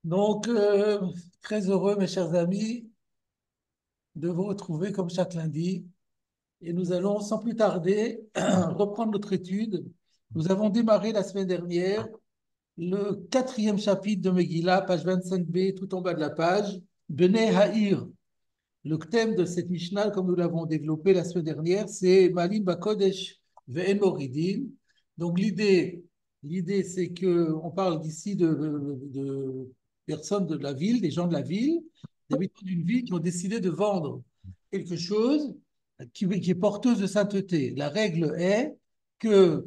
Donc, très heureux, mes chers amis, de vous retrouver comme chaque lundi. Et nous allons, sans plus tarder, reprendre notre étude. Nous avons démarré la semaine dernière le quatrième chapitre de Megillah, page 25b, tout en bas de la page, Benei Ha'ir. Le thème de cette Mishnah, comme nous l'avons développé la semaine dernière, c'est Malim Bakodesh Ve'en Moridin. Donc l'idée, c'est que on parle d'ici de personnes de la ville, des gens de la ville, d'habitants d'une ville qui ont décidé de vendre quelque chose qui est porteuse de sainteté. La règle est que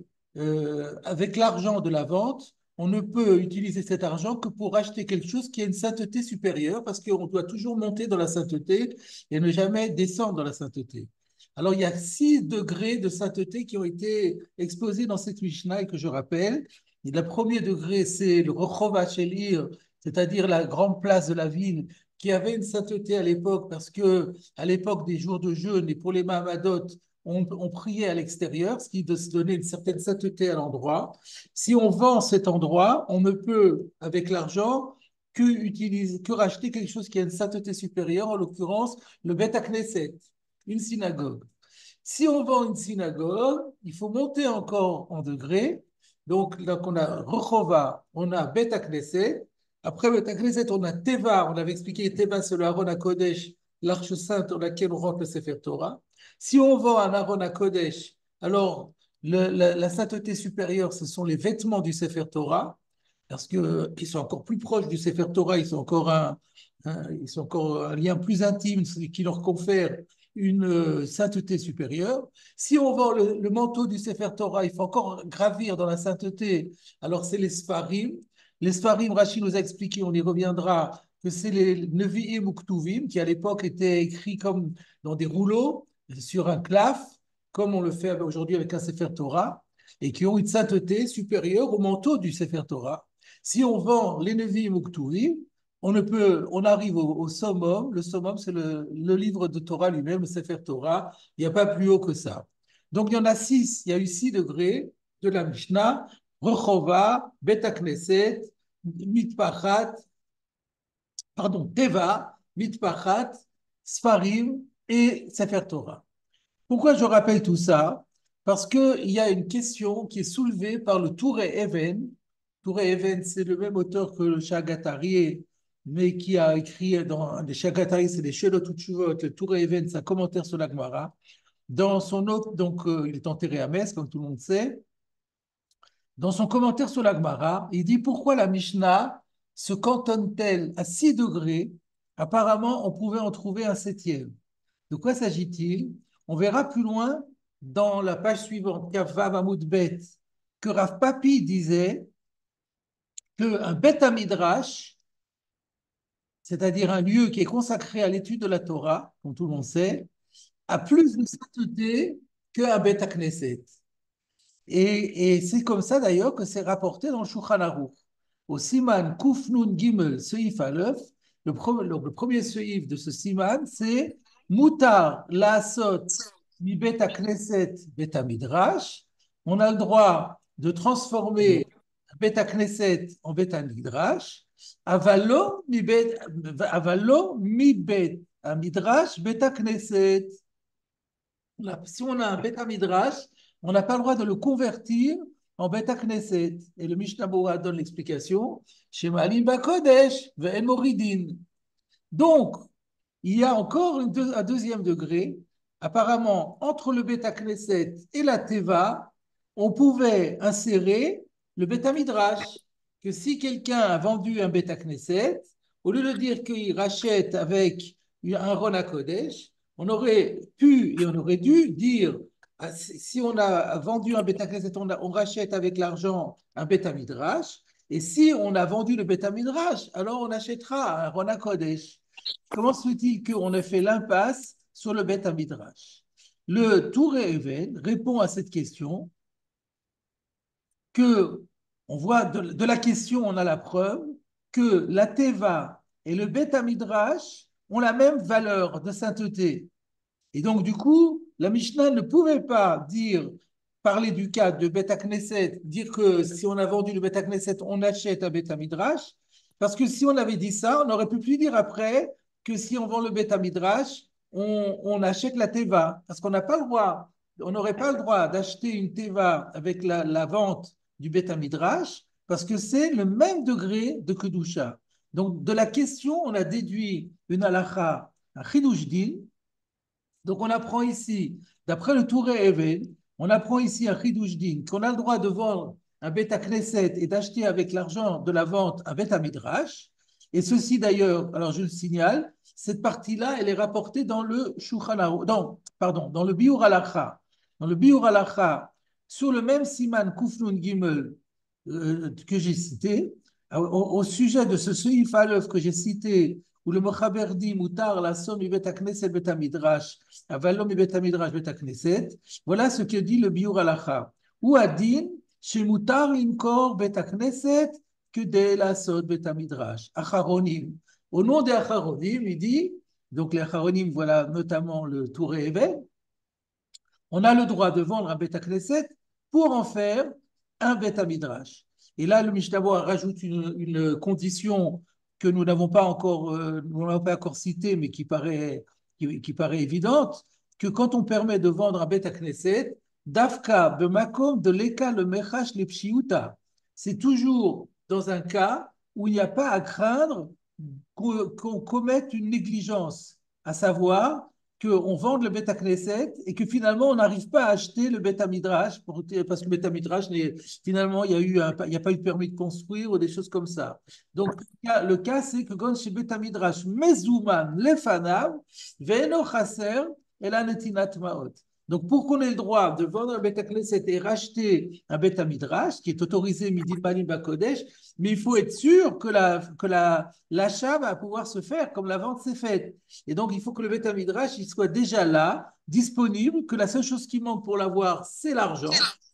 avec l'argent de la vente, on ne peut utiliser cet argent que pour acheter quelque chose qui a une sainteté supérieure, parce qu'on doit toujours monter dans la sainteté et ne jamais descendre dans la sainteté. Alors, il y a 6 degrés de sainteté qui ont été exposés dans cette Mishnah et que je rappelle. Et le premier degré, c'est le Rechova Shelir, c'est-à-dire la grande place de la ville, qui avait une sainteté à l'époque, parce que à l'époque des jours de jeûne et pour les Mahamadot, on priait à l'extérieur, ce qui donnait une certaine sainteté à l'endroit. Si on vend cet endroit, on ne peut, avec l'argent, que racheter quelque chose qui a une sainteté supérieure, en l'occurrence le Beth Knesset, une synagogue. Si on vend une synagogue, il faut monter encore en degrés. Donc on a Rechova, on a Beth Knesset. Après Beth Knesset, on a Teva. On avait expliqué Teva, c'est le Aaron HaKodesh, l'arche sainte dans laquelle on rentre le Sefer Torah. Si on vend un Aaron HaKodesh, alors la sainteté supérieure, ce sont les vêtements du Sefer Torah, parce qu'ils sont encore plus proches du Sefer Torah, ils sont encore un lien plus intime qui leur confère une sainteté supérieure. Si on vend le manteau du Sefer Torah, il faut encore gravir dans la sainteté. Alors, c'est les Sfarim. Les Sfarim, Rachid nous a expliqué, on y reviendra, que c'est les Nevi'im ou Ktuvim, qui à l'époque étaient écrits comme dans des rouleaux, sur un claf, comme on le fait aujourd'hui avec un Sefer Torah, et qui ont une sainteté supérieure au manteau du Sefer Torah. Si on vend les Nevi'im ou Ktuvim, on arrive au summum. Le summum, c'est le livre de Torah lui-même, le Sefer Torah. Il n'y a pas plus haut que ça. Donc, il y en a 6. Il y a eu 6 degrés de la Mishnah. Rechova, Bet Knesset, Mitpachat, pardon, Teva, Mitpachat, Sfarim et Sefer Torah. Pourquoi je rappelle tout ça? Parce qu'il y a une question qui est soulevée par le Touré Even. Touré Even, c'est le même auteur que le Shagatari, mais qui a écrit dans les Shagatari, c'est les Shelot Utshuvot. Le Touré Even, c'est un commentaire sur la Gemara. Dans son autre, donc il est enterré à Metz, comme tout le monde sait. Dans son commentaire sur la Gemara, il dit pourquoi la Mishnah se cantonne-t-elle à 6 degrés? Apparemment, on pouvait en trouver un septième. De quoi s'agit-il? On verra plus loin dans la page suivante, Kavav Amoud Bet, que Rav Papi disait qu'un Bet Midrash, c'est-à-dire un lieu qui est consacré à l'étude de la Torah, comme tout le monde sait, a plus de sainteté qu'un Bet Knesset. Et c'est comme ça d'ailleurs que c'est rapporté dans le Shulchan Aruch. Au Siman Kufnun Gimel Seif Aleph, le premier seif de ce Siman, c'est Mutar Laasot mi Bet Knesset Bet Midrash. On a le droit de transformer Bet Knesset en Bet Midrash. Avalo mi Bet Midrash Bet Knesset. Si on a un Beth Midrash, on n'a pas le droit de le convertir en Beth Knesset. Et le Mishnah Bora donne l'explication. Shema Alim Bakodesh, Ve'en Moridin. Donc, il y a encore un deuxième degré. Apparemment, entre le Beth Knesset et la Teva, on pouvait insérer le Beth Midrash. Que si quelqu'un a vendu un Beth Knesset, au lieu de dire qu'il rachète avec un Ron Kodesh, on aurait pu et on aurait dû dire si on a vendu un Beth Knesset, on rachète avec l'argent un Beth Midrash. Et si on a vendu le Beth Midrash, alors on achètera un Ron Kodesh. Comment se fait-il qu'on ait fait l'impasse sur le Beth Midrash? Le Touré Even répond à cette question que on voit de la question, on a la preuve que la Teva et le Beth Midrash ont la même valeur de sainteté. Et donc, du coup, la Mishnah ne pouvait pas dire, parler du cas de Beth Knesset, dire que si on a vendu le Beth Knesset, on achète un Beth Midrash, Parce que si on avait dit ça, on aurait pu dire après que si on vend le Beth Midrash, on achète la Teva. Parce qu'on n'a pas le droit, on n'aurait pas le droit d'acheter une Teva avec la vente du Beth Midrash, parce que c'est le même degré de Kedusha. Donc, de la question, on a déduit une halakha, un Chidush Din. Donc, on apprend ici, d'après le Touré Even, on apprend ici un Chidush Din, qu'on a le droit de vendre un Beth Knesset et d'acheter avec l'argent de la vente un Beth Midrash. Et ceci d'ailleurs, alors je le signale, cette partie-là, elle est rapportée dans le Shulchan Aruch, pardon, dans le Biur Halacha. Dans le Biur Halacha, sur le même Siman Kufnun Gimel que j'ai cité, au sujet de ce Seif Aleph que j'ai cité, où le Mochaber dit Moutar la somme bet Knesset bet Midrash, avalom bet Midrash bet Knesset. Voilà ce que dit le Biur Halacha. Ou Adin, chez Moutar Limkor bet Knesset, que de la sod bet Midrash. Acharonim. Au nom des Acharonim, il dit, donc les Acharonim, voilà notamment le Touré Even, on a le droit de vendre un Bet Knesset pour en faire un Bet Midrash. Et là, le Mishnah rajoute une condition que nous n'avons pas encore, citée, mais qui paraît évidente, que quand on permet de vendre un Bet Knesset, Dafka bemakom de l'eka le mechash le pshiuta. C'est toujours dans un cas où il n'y a pas à craindre qu'on commette une négligence, à savoir qu'on vende le Beth Knesset et que finalement on n'arrive pas à acheter le Beth Midrash parce que le Beth Midrash, finalement, il n'y a pas eu de permis de construire ou des choses comme ça. Donc, le cas c'est que quand chez Beth Midrash, Mezouman, Lefanav, Veno Chaser, et la Netinat Maot. Donc, pour qu'on ait le droit de vendre un Beth Knesset et racheter un Beth Midrash, qui est autorisé Midi Panim Bakodesh, mais il faut être sûr que l'achat va pouvoir se faire comme la vente s'est faite. Et donc, il faut que le Beth Midrash il soit déjà là, disponible, que la seule chose qui manque pour l'avoir, c'est l'argent.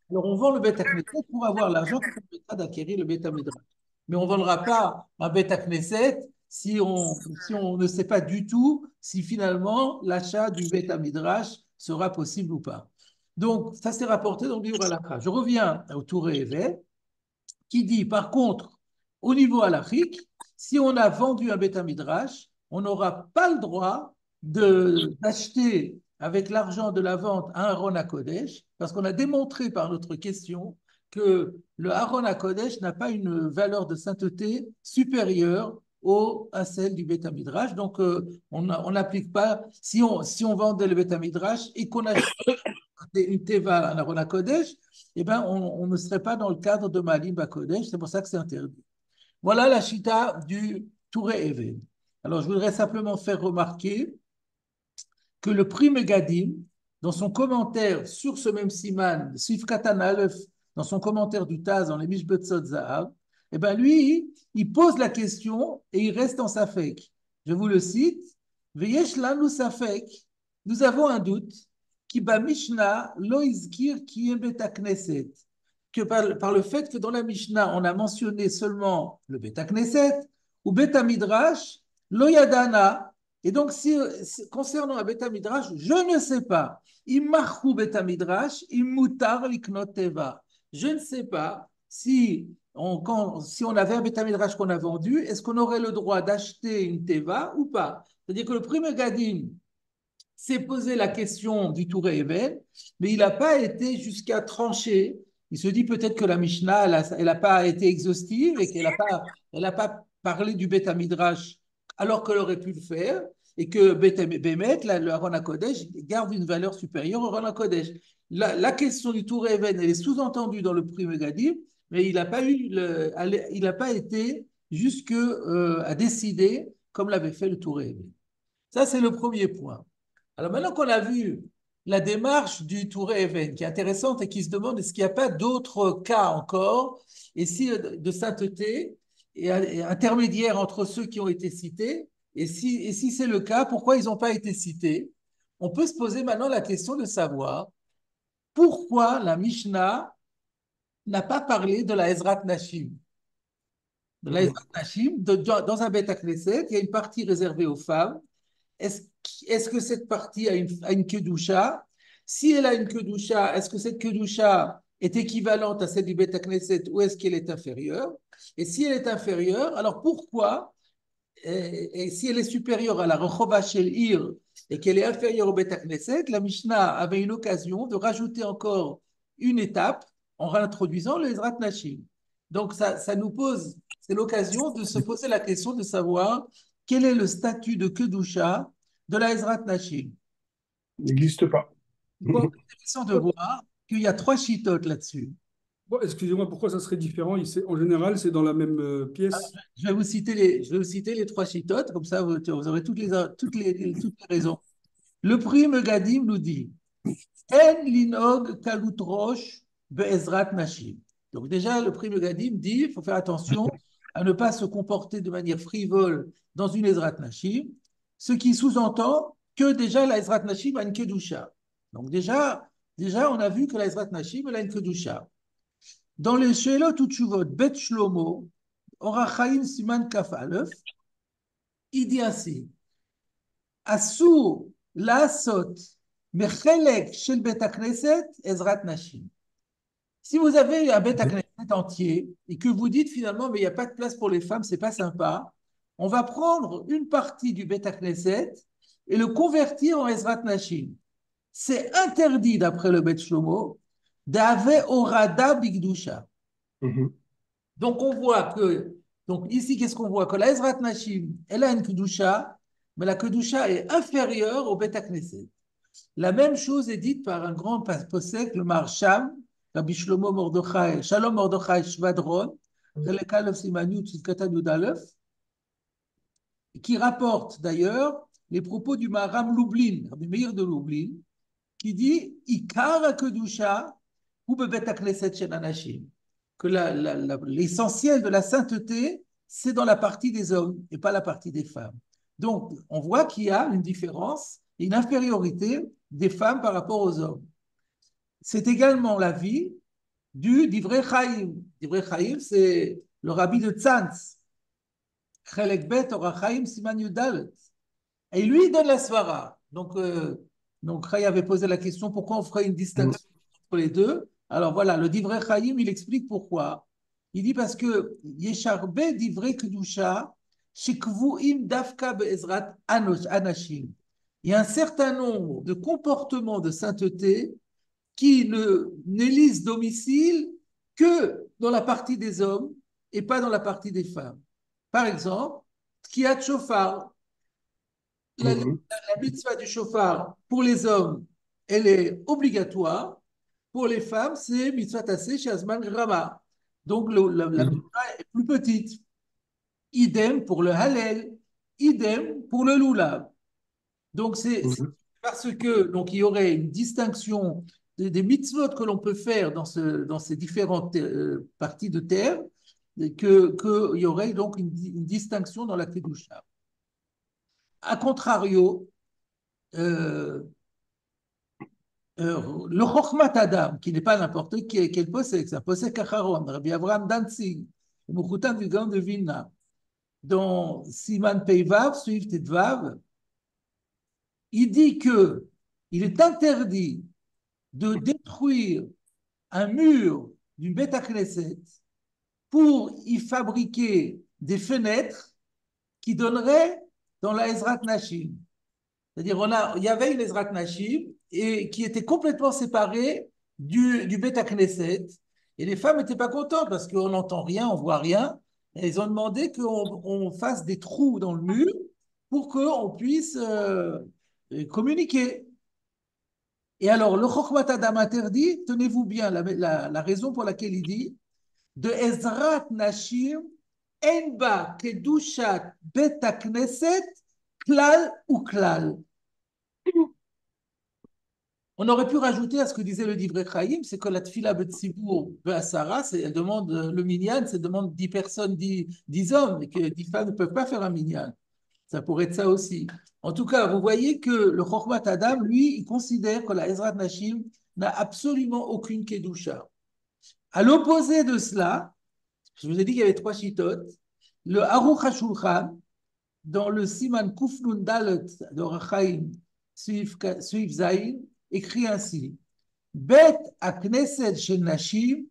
Alors, on vend le Beth Knesset pour avoir l'argent qui permettra d'acquérir le Beth Midrash. Mais on ne vendra pas un Beth Knesset si on ne sait pas du tout si finalement l'achat du Beth Midrash sera possible ou pas. Donc, ça s'est rapporté dans le Biur Halakha. Je reviens au Touré Évêque qui dit, par contre, au niveau halachique, si on a vendu un Beth Midrash, on n'aura pas le droit d'acheter avec l'argent de la vente un Aaron HaKodesh, parce qu'on a démontré par notre question que le Aaron HaKodesh n'a pas une valeur de sainteté supérieure à celle du Beth Midrash. Donc, on n'applique pas, si on vendait le Beth Midrash et qu'on achète une teva, un Aaron Kodesh, eh ben, on ne serait pas dans le cadre de Malim Kodesh, c'est pour ça que c'est interdit. Voilà la chita du Touré Even. Alors, je voudrais simplement faire remarquer que le prix Megadim, dans son commentaire sur ce même siman, Sifkatan Aleph, dans son commentaire du Taz, dans les Mishbetzot Zahav, eh ben lui, il pose la question et il reste en safek. Je vous le cite, Veyesh lanu safek, nous avons un doute, qui ba Mishnah lo izkir ki beta knesset, que par le fait que dans la Mishnah, on a mentionné seulement le beta knesset, ou beta midrash, lo yadana, et donc, concernant un Beth Midrash, je ne sais pas. Immarchou Beth Midrash, immutar liknot teva. Je ne sais pas si on avait un Beth Midrash qu'on a vendu, est-ce qu'on aurait le droit d'acheter une teva ou pas? C'est-à-dire que le premier Gadim s'est posé la question du Touré Even, mais il n'a pas été jusqu'à trancher. Il se dit peut-être que la Mishnah, elle n'a pas été exhaustive et qu'elle n'a pas parlé du Beth Midrash alors qu'elle aurait pu le faire, et que Bémet, le Aron Kodesh, garde une valeur supérieure au Aron Kodesh. La question du Tour Even, elle est sous-entendue dans le prix Megadim, mais il n'a pas été jusque à décider comme l'avait fait le Tour Even. Ça, c'est le premier point. Alors maintenant qu'on a vu la démarche du Touré Even, qui est intéressante et qui se demande est-ce qu'il n'y a pas d'autres cas encore, et si de sainteté et intermédiaire entre ceux qui ont été cités, et si c'est le cas, pourquoi ils n'ont pas été cités? On peut se poser maintenant la question de savoir pourquoi la Mishnah n'a pas parlé de la Ezrat Nashim. De la Ezrat Nashim, dans un Beth Knesset, il y a une partie réservée aux femmes. Est-ce que cette partie a une kedusha? Si elle a une kedusha, est-ce que cette kedusha est équivalente à celle du Beth Knesset ou est-ce qu'elle est inférieure? Et si elle est inférieure, alors pourquoi? Et si elle est supérieure à la Rechova Shel Ir et qu'elle est inférieure au Beth Knesset, la Mishnah avait une occasion de rajouter encore une étape en réintroduisant le Ezrat Nashim. Donc ça nous pose, c'est l'occasion de se poser la question de savoir quel est le statut de Kedusha de la Ezrat Nashim. N'existe pas. Bon, intéressant de voir qu'il y a trois chitotes là-dessus. Bon, excusez-moi, pourquoi ça serait différent? En général, c'est dans la même pièce. Je vais vous citer les trois chitotes, comme ça vous aurez toutes les raisons. Le prime Gadim nous dit En linog kalut rosh be'ezrat nashim. Donc, déjà, le prime Gadim dit il faut faire attention à ne pas se comporter de manière frivole dans une Ezrat Nashim, ce qui sous-entend que déjà la Ezrat Nashim a une Kedusha. Donc, déjà, on a vu que la Ezrat Nashim elle a une Kedusha. Dans les Shelot ou Tshuvot, Bet Shlomo, Orachaim Siman Kaf Aleph, il dit ainsi Asur Lasot Mechelek Shel Bet Knesset Ezrat Nashim. Si vous avez un Beth Knesset entier et que vous dites finalement, mais il n'y a pas de place pour les femmes, c'est pas sympa, on va prendre une partie du Beth Knesset et le convertir en Ezrat Nashim. C'est interdit d'après le Bet Shlomo d'ave orada bigdusha. Mhm. Donc on voit que, donc ici qu'est-ce qu'on voit? Que la Ezrat Nashim, elle a une kedusha, mais la kedusha est inférieure au Beth Knesset. La même chose est dite par un grand posek, le Marsham, Rabbi Shlomo Mordechai, Shalom Mordechai Shvadron, qui rapporte d'ailleurs les propos du Maharam Lublin, Rabbi Meir de Lublin, qui dit Ikar Kedusha ou Bebet Knesset Shel Anashim, que l'essentiel de la sainteté, c'est dans la partie des hommes et pas la partie des femmes. Donc, on voit qu'il y a une différence, une infériorité des femmes par rapport aux hommes. C'est également l'avis du Divrei Chaim. Divrei Chaim, c'est le rabbi de Tzantz, Chelek Bet Orachaim Siman Yudalet. Et lui, il donne la svara. Donc Ray avait posé la question pourquoi on ferait une distinction entre les deux. Alors voilà, le Divrei Chaim, il explique pourquoi. Il dit parce que Yesharbe Divrei Kedusha, Shekvuim Dafka Be'ezrat Anashim. Il y a un certain nombre de comportements de sainteté qui n'élisent domicile que dans la partie des hommes et pas dans la partie des femmes. Par exemple, Tkiat Shofar, Mhm. la mitzvah du chauffard pour les hommes, elle est obligatoire. Pour les femmes, c'est mitzvah tassé chez Azman Grama. Donc la Mhm. mitzvah est plus petite. Idem pour le Hallel, idem pour le Lulav. Donc c'est Mhm. parce que donc il y aurait une distinction des mitzvot que l'on peut faire dans ces différentes parties de terre, qu'il y aurait donc une distinction dans la Kedusha. A contrario, euh, le Chokhmat Adam, qui n'est pas n'importe qui, quel possède, c'est un possède Acharon, Rabbi Avraham Danzig, le Mouchoutan du Gaon de Vilna, dans Siman Peivav, Suiv Tetvav, il dit que il est interdit de détruire un mur d'une Beth Knesset pour y fabriquer des fenêtres qui donneraient dans la Ezrat Nashim. C'est-à-dire, il y avait une Ezrat Nashim et qui était complètement séparée du Beth Knesset. Et les femmes n'étaient pas contentes parce qu'on n'entend rien, on voit rien. Et ils ont demandé qu'on fasse des trous dans le mur pour qu'on puisse communiquer. Et alors, le Chokhmat Adam interdit, tenez-vous bien, la raison pour laquelle il dit de Ezrat Nashim, Enba Kedushat Bet Knesset, Klal ou Klal. On aurait pu rajouter à ce que disait le Divrei Chaim, c'est que la Tfila Betsibour Be'asara, elle demande, le minyan, c'est demande 10 personnes, 10 hommes, et que 10 femmes ne peuvent pas faire un minyan. Ça pourrait être ça aussi. En tout cas, vous voyez que le Chokhmat Adam, lui, il considère que la Ezrat Nashim n'a absolument aucune Kedusha. À l'opposé de cela, je vous ai dit qu'il y avait trois chitotes, le Aruch HaShulchan, dans le Siman Kufnun Dalet de Rachaim Suif Zain, écrit ainsi Bet הכנסת של נשים,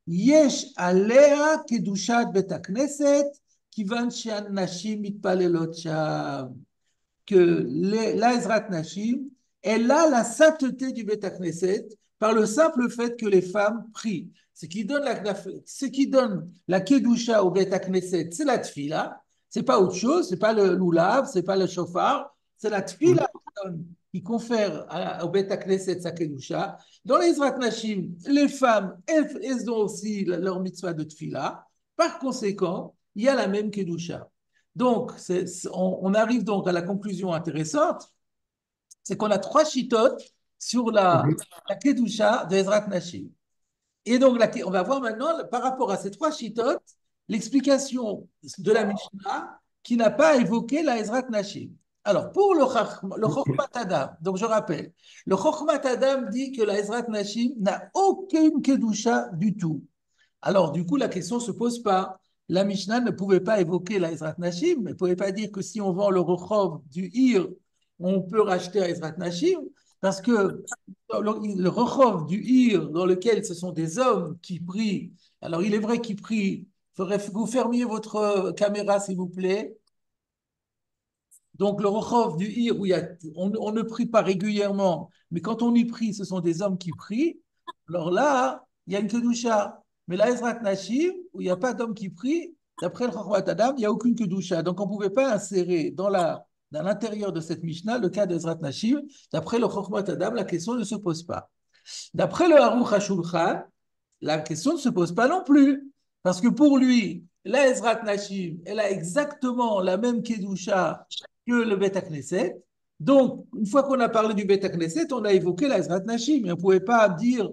יש עליה קדושת בית הכנסת, כיוון שהנשים מתפללות שם. Que l'Ezrat Nashim, elle a la sainteté du Beth Knesset par le simple fait que les femmes prient. Ce qui donne la Kedusha au Beth Knesset, c'est la Tfila. C'est pas autre chose, c'est pas le loulav, c'est pas le shofar, c'est la Tfila qui confère au Beth Knesset sa Kedusha. Dans les Ezrat Nashim, les femmes, elles ont aussi leur mitzvah de Tfila. Par conséquent, il y a la même Kedusha. Donc, on arrive donc à la conclusion intéressante, c'est qu'on a trois chitotes sur la Kedusha de Ezrat Nashim. Et donc, on va voir maintenant, par rapport à ces trois chitotes, l'explication de la Mishnah qui n'a pas évoqué la Ezrat Nashim. Alors, pour le Chokhmat Adam, donc je rappelle, le Chokhmat Adam dit que la Ezrat Nashim n'a aucune Kedusha du tout. Alors, du coup, la question ne se pose pas. La Mishnah ne pouvait pas évoquer la Ezrat Nashim, elle ne pouvait pas dire que si on vend le Rochov du Ir, on peut racheter à Ezrat Nashim, parce que le Rochov du Ir, dans lequel ce sont des hommes qui prient, alors il est vrai qu'ils prient, il faudrait que vous fermiez votre caméra, s'il vous plaît. Donc, le Rochov du Ir, où on ne prie pas régulièrement, mais quand on y prie, ce sont des hommes qui prient, alors là, il y a une Kedusha. Mais la Ezrat Nashim, où il n'y a pas d'hommes qui prient, d'après le Chokhmat Adam, il n'y a aucune Kedusha. Donc, on ne pouvait pas insérer dans l'intérieur de cette Mishnah le cas d'Ezrat Nashim. D'après le Chokhmat Adam, la question ne se pose pas. D'après le Aruch HaShulchan, la question ne se pose pas non plus. Parce que pour lui, la Ezrat Nashim, elle a exactement la même Kedusha que le Beth Knesset. Donc, une fois qu'on a parlé du Beth Knesset, on a évoqué la Ezrat Nashim. Et on ne pouvait pas dire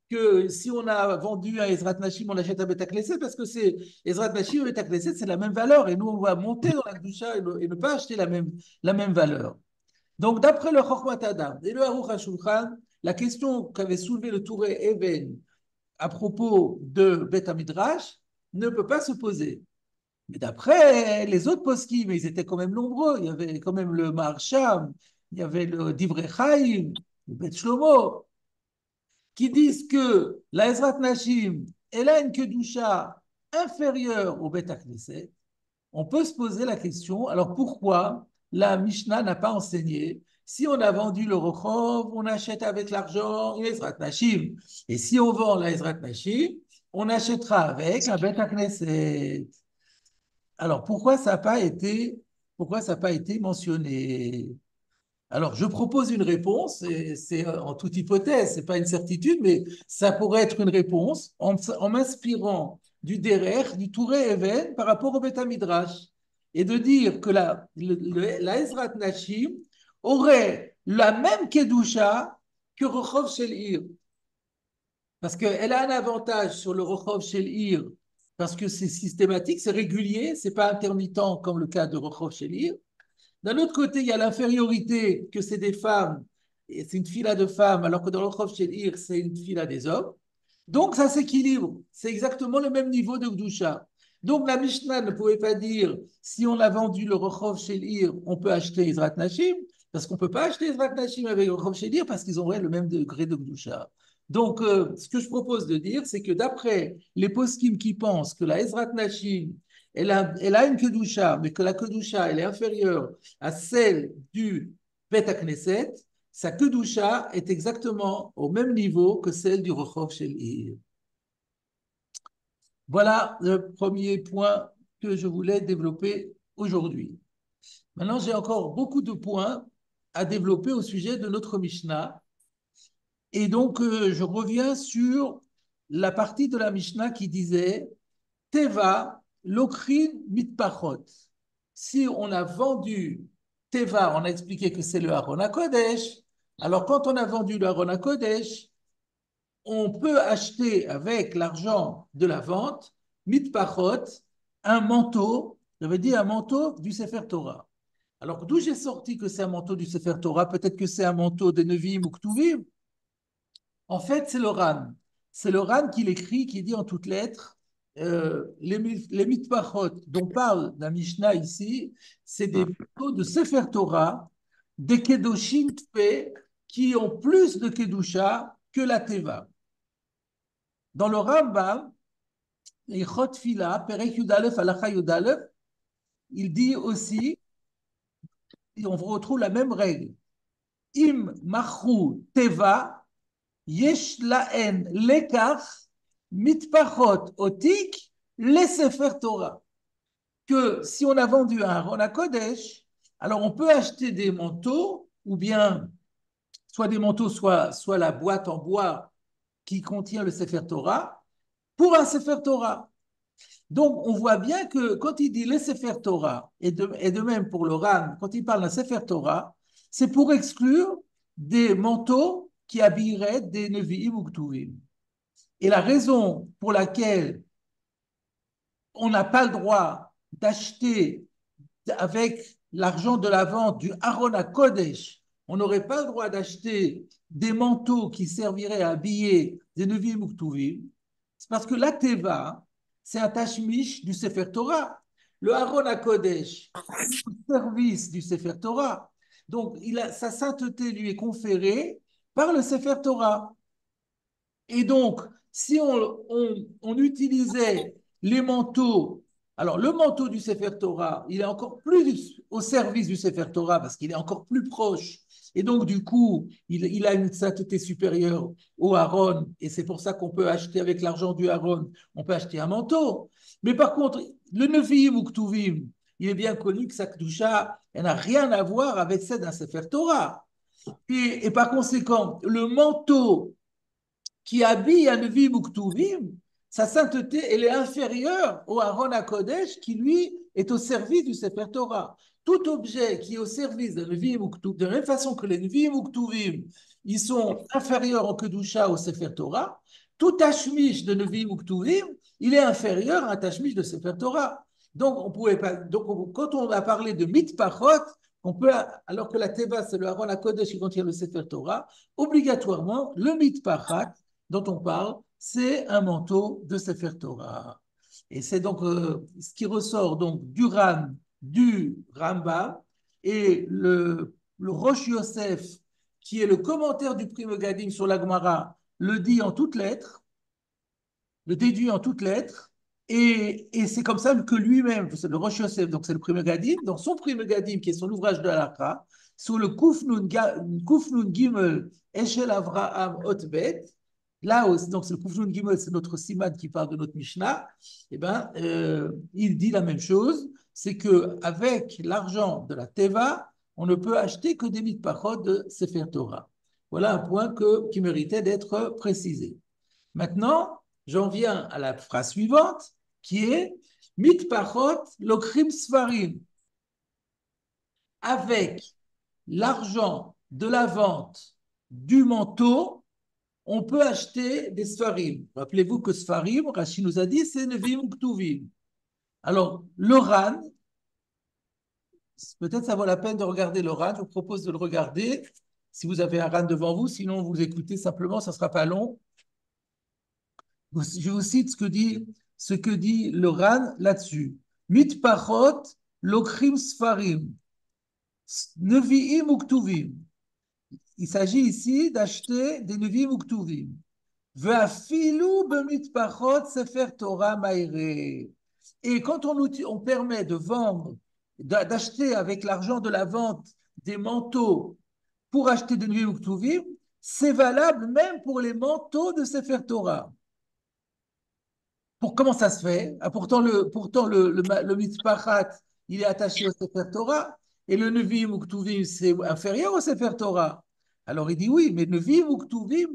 que si on a vendu un Ezrat Nashim, on achète un Beth Knesset, parce que c'est Ezrat Nashim et Beth Knesset, c'est la même valeur. Et nous, on va monter dans la Kedusha et ne pas acheter la même valeur. Donc, d'après le Chokhmat Adam et le Aruch HaShulchan, la question qu'avait soulevée le Touré Even à propos de Beth Midrash ne peut pas se poser. Mais d'après les autres poskim, mais ils étaient quand même nombreux. Il y avait quand même le Maharsham, il y avait le Divrei Chaim, le Beth Shlomo, qui disent que la Ezrat Nashim, elle a une Kedusha inférieure au Beth Knesset. On peut se poser la question, alors pourquoi la Mishnah n'a pas enseigné si on a vendu le Rochov, on achète avec l'argent une Ezrat Nashim. Et si on vend la Ezrat Nashim, on achètera avec un Beth Knesset. Alors, pourquoi ça n'a pas été mentionné? Alors, je propose une réponse, c'est en toute hypothèse, ce n'est pas une certitude, mais ça pourrait être une réponse en m'inspirant du Derer, du Touré Even par rapport au Beth Midrash, et de dire que la Ezrat Nashim aurait la même Kedusha que Rochov Shel parce qu'elle a un avantage sur le Rochov Shel Ir, parce que c'est systématique, c'est régulier, c'est pas intermittent comme le cas de Rochov Shel Ir. D'un autre côté, il y a l'infériorité que c'est des femmes, et c'est une fila de femmes, alors que dans le Rochov Shel Ir, c'est une fila des hommes. Donc ça s'équilibre, c'est exactement le même niveau de Gdusha. Donc la Mishnah ne pouvait pas dire si on a vendu le Rochov Shel Ir, on peut acheter Ezrat Nashim, parce qu'on ne peut pas acheter Ezrat Nashim avec le Rochov Shel Ir parce qu'ils auraient le même degré de Gdusha. Donc, ce que je propose de dire, c'est que d'après les poskim qui pensent que la Ezrat Nashim, elle a une Kedusha, mais que la Kedusha, elle est inférieure à celle du Bet Knesset, sa Kedusha est exactement au même niveau que celle du Rochov Shel Ir. Voilà le premier point que je voulais développer aujourd'hui. Maintenant, j'ai encore beaucoup de points à développer au sujet de notre Mishnah. Et donc, je reviens sur la partie de la Mishnah qui disait Teva, Lokrin, Mitpachot. Si on a vendu Teva, on a expliqué que c'est le Aaron HaKodesh. Alors, quand on a vendu le Aaron HaKodesh, on peut acheter avec l'argent de la vente, Mitpachot, un manteau, ça veut dire un manteau du Sefer Torah. Alors, d'où j'ai sorti que c'est un manteau du Sefer Torah? Peut-être que c'est un manteau des Nevim ou Ktuvim. En fait, c'est le Ran. C'est le Ran qui l'écrit, qui dit en toutes lettres, les mitpachot dont parle la Mishnah ici, c'est des mots de Sefer Torah, des Kedoshim Tfe, qui ont plus de Kedusha que la Teva. Dans le Rambam, Ilchot Fila, Perek Yudalef, Halacha Yudalef, il dit aussi, et on retrouve la même règle. Im Machu Teva, Yesh Laen Lekach, Mitpachot Otik, les Sefer Torah. Que si on a vendu un Aaron à Kodesh, alors on peut acheter des manteaux, ou bien soit des manteaux, soit la boîte en bois qui contient le Sefer Torah, pour un Sefer Torah. Donc, on voit bien que quand il dit le Sefer Torah, et de même pour le Ran, quand il parle d'un Sefer Torah, c'est pour exclure des manteaux qui habilleraient des Nevi'im ou Ktuvim. Et la raison pour laquelle on n'a pas le droit d'acheter avec l'argent de la vente du Aaron à Kodesh, on n'aurait pas le droit d'acheter des manteaux qui serviraient à habiller des Nevi'im ou Ktuvim, c'est parce que la Teva, c'est un tashmish du Sefer Torah. Le Aaron à Kodesh, c'est le service du Sefer Torah. Donc, sa sainteté lui est conférée par le Sefer Torah. Et donc, si on utilisait les manteaux, alors le manteau du Sefer Torah, il est encore plus au service du Sefer Torah parce qu'il est encore plus proche. Et donc, du coup, il a une sainteté supérieure au Aaron. Et c'est pour ça qu'on peut acheter avec l'argent du Aaron, on peut acheter un manteau. Mais par contre, le Nevi'im ou Ktuvim, il est bien connu que sa Kedusha, elle n'a rien à voir avec celle d'un Sefer Torah. Et par conséquent, le manteau qui habille un Nevi'im ou Ktuvim, sa sainteté, elle est inférieure au Aaron HaKodesh qui, lui, est au service du Sefer Torah. Tout objet qui est au service d'un Nevi'im ou Ktuvim, de la même façon que les Nevi'im ou Ktuvim, ils sont inférieurs en Kedusha au Sefer Torah, tout tashmish de Nevi'im ou Ktuvim, il est inférieur à un tashmish de Sefer Torah. Donc, on pouvait pas, donc quand on a parlé de mitpachot, on peut, alors que la Teva, c'est le Aaron HaKodesh qui contient le Sefer Torah, obligatoirement, le mitpachat, dont on parle, c'est un manteau de Sefer Torah. Et c'est donc ce qui ressort donc du Ran, du Rambam, et le Rosh Yosef, qui est le commentaire du Pri Megadim sur la Gemara, le dit en toutes lettres, le déduit en toutes lettres, et c'est comme ça que lui-même, c'est le Rosh Yosef, donc c'est le Pri Megadim, dans son Pri Megadim, qui est son ouvrage de Halakha, sur le Kuf Nun Gimel Eshel Avraham Hotbet, là aussi, donc c'est le Kufnun Gimel, c'est notre Siman qui parle de notre Mishnah, eh ben, il dit la même chose, c'est qu'avec l'argent de la Teva, on ne peut acheter que des mitpachot de Sefer Torah. Voilà un point qui méritait d'être précisé. Maintenant, j'en viens à la phrase suivante, qui est mitpachot lokrim sfarim. Avec l'argent de la vente du manteau, on peut acheter des Sfarim. Rappelez-vous que Sfarim, Rashi nous a dit, c'est Nevi'im ou Ktuvim. Alors, le Ran, peut-être ça vaut la peine de regarder le Ran, je vous propose de le regarder, si vous avez un Ran devant vous, sinon vous écoutez simplement, ça ne sera pas long. Je vous cite ce que dit le Ran là-dessus. Mitpachot lokrim Sfarim, Nevi'im ou Ktuvim. Il s'agit ici d'acheter des Nevi'im ou Ktuvim. Et quand on permet de vendre, d'acheter avec l'argent de la vente des manteaux pour acheter des Nevi'im ou Ktuvim, c'est valable même pour les manteaux de Sefer Torah. Comment ça se fait? Le Mitzpachat, il est attaché au Sefer Torah, et le Nevi'im ou Ktuvim, c'est inférieur au Sefer Torah. Alors il dit oui, mais Nevi'im ou Ktuvim,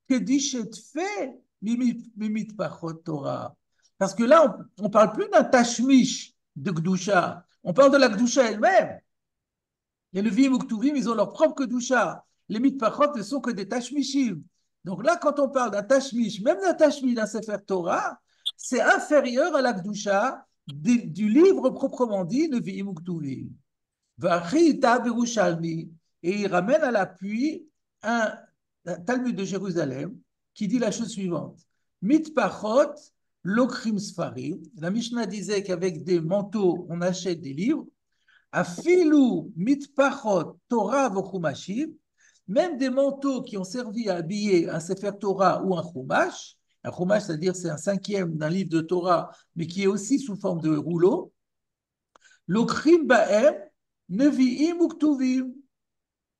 fait mimit pachot Torah. Parce que là, on ne parle plus d'un tashmish de Gdusha, on parle de la Gdusha elle-même. Les Nevi'im ou Ktuvim, ils ont leur propre Gdusha. Les mitpachot ne sont que des tashmishim. Donc là, quand on parle d'un tashmish, même d'un tashmish d'un Sefer Torah, c'est inférieur à la Gdusha du livre proprement dit, Nevi'im ou Ktuvim. Et il ramène à l'appui un Talmud de Jérusalem qui dit la chose suivante. Mitpachot lokrim sfarim. La Mishnah disait qu'avec des manteaux, on achète des livres. Afilu mitpachot Torah v'chumashim. même des manteaux qui ont servi à habiller un Sefer Torah ou un chumash, c'est-à-dire c'est un cinquième d'un livre de Torah, mais qui est aussi sous forme de rouleau, l'okrim ba'em nevi'im uktuvim.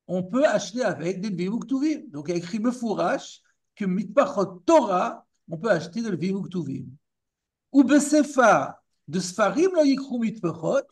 On peut acheter avec des nevi'im uktuvim. Donc il y a écrit mefourash que mitpachot Torah, on peut acheter de nevi'im uktuvim. Ou besefa de sfarim lo yikru mitpachot.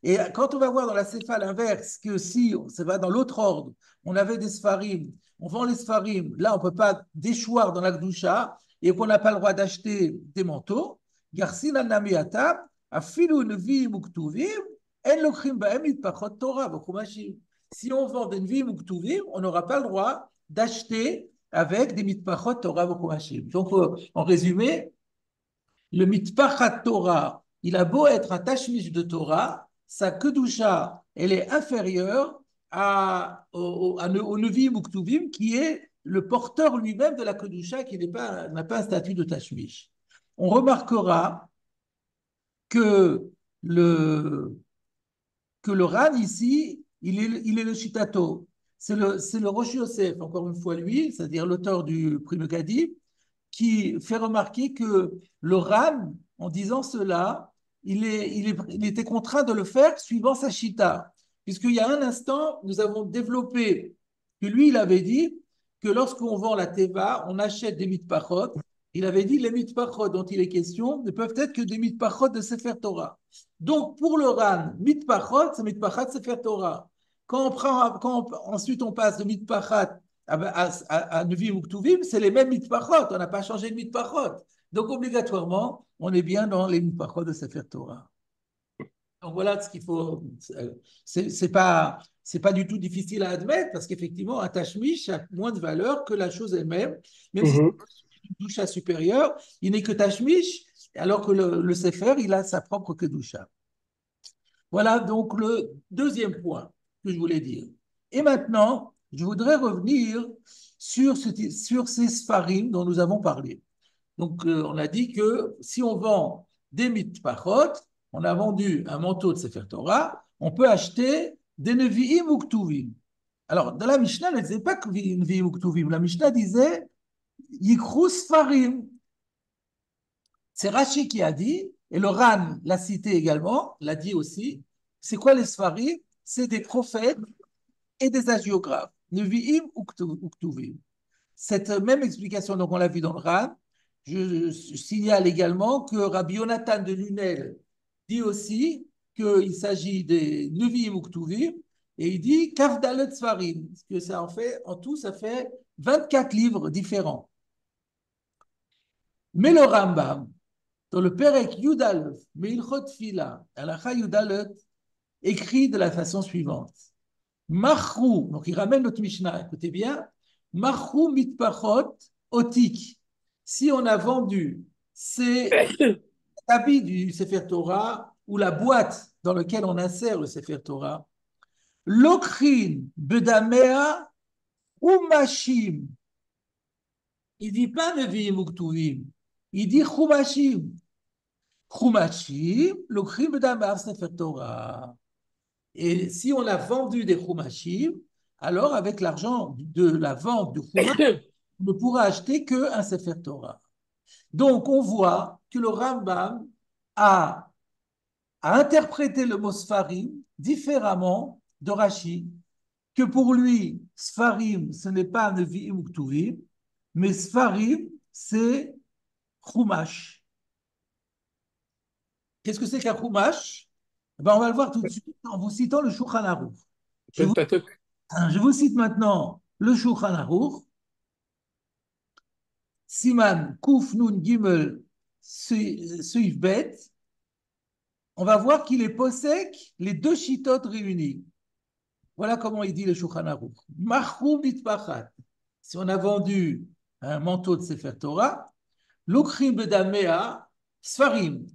Et quand on va voir dans la Sefa l'inverse, que si ça va dans l'autre ordre, on avait des Sfarim, on vend les Sfarim, là on ne peut pas déchoir dans la Gdusha et qu'on n'a pas le droit d'acheter des manteaux. Garcin anamiatam, afilu nevi muktuvim, en lokrim baem itpachot Torah, v'chumashim. Si on vend des nevi muktuvim, on n'aura pas le droit d'acheter avec des mitpachot Torah, v'chumashim. Donc en résumé, le mitpachat Torah, il a beau être un tashmish de Torah, sa kedusha, elle est inférieure au Nevi'im Uktuvim, qui est le porteur lui-même de la kedusha, qui n'a pas un statut de tashmish. On remarquera que le, que le Ran ici, il est le Shitato. C'est le Rosh Yosef, encore une fois lui, c'est-à-dire l'auteur du Prime Kadi, qui fait remarquer que le Ran, en disant cela, il était contraint de le faire suivant sa chita. Puisqu'il y a un instant, nous avons développé que lui, il avait dit que lorsqu'on vend la teva, on achète des mitpachot. Il avait dit les mitpachot dont il est question ne peuvent être que des mitpachot de Sefer Torah. Donc, pour le Ran, mitpachot, c'est mitpachat Sefer Torah. Ensuite on passe de mitpachat à Nevi'im ou Ktuvim, c'est les mêmes mitpachot, on n'a pas changé de mitpachot. Donc, obligatoirement, on est bien dans les mitpachot de Sefer Torah. Donc, voilà ce qu'il faut. C'est pas du tout difficile à admettre parce qu'effectivement, un tashmish a moins de valeur que la chose elle-même, même si c'est une doucha supérieure, il n'est que tashmish, alors que le Sefer, il a sa propre kedusha. Voilà donc le deuxième point que je voulais dire. Et maintenant, je voudrais revenir sur ces sfarim dont nous avons parlé. Donc, on a dit que si on vend des mitpachot, on a vendu un manteau de Sefer Torah, on peut acheter des nevi'im ou ktuvim. Alors, dans la Mishnah, elle ne disait pas que nevi'im ou ktuvim. La Mishnah disait yikru sfarim. C'est Rashi qui a dit, et le Ran l'a cité également, l'a dit aussi. C'est quoi les sfarim? C'est des prophètes et des hagiographes. Nevi'im ou ktuvim. Cette même explication, donc on l'a vu dans le Ran. Je signale également que Rabbi Yonatan de Lunel dit aussi qu'il s'agit des Nevi'im ou Ktuvim, et il dit Kavdalet Svarim, que ça en fait, en tout, ça fait 24 livres différents. Mais le Rambam, dans le Perek Yudalef, Meilchot Fila, Alacha Yudalet, écrit de la façon suivante. Machrou, donc il ramène notre Mishnah, écoutez bien, Machrou mitpachot otik. Si on a vendu ces habits du Sefer Torah ou la boîte dans laquelle on insère le Sefer Torah, l'okrin bedamea ou mashim. Il dit pas neviim ou ktuvim, il dit chumashim. Chumashim, l'okrin bedamea Sefer Torah. Et si on a vendu des chumashim, alors avec l'argent de la vente du chumash, on ne pourra acheter qu'un Sefer Torah. Donc on voit que le Rambam a, a interprété le mot Sfarim différemment de Rashi, que pour lui, Sfarim, ce n'est pas Nevi'im ou Ktuvim, mais Sfarim, c'est Chumash. Qu'est-ce que c'est qu'un Chumash? Ben, on va le voir tout de suite en vous citant le Shulchan Aruch. Je vous cite maintenant le Shulchan Aruch, Siman Kuf Nun Gimel Suif Bet. On va voir qu'il est possèque les deux chitotes réunis. Voilà comment il dit le Shulchan Aruch. Machou mitpachat. Si on a vendu un manteau de Sefer Torah, l'okrim bedamea sfarim.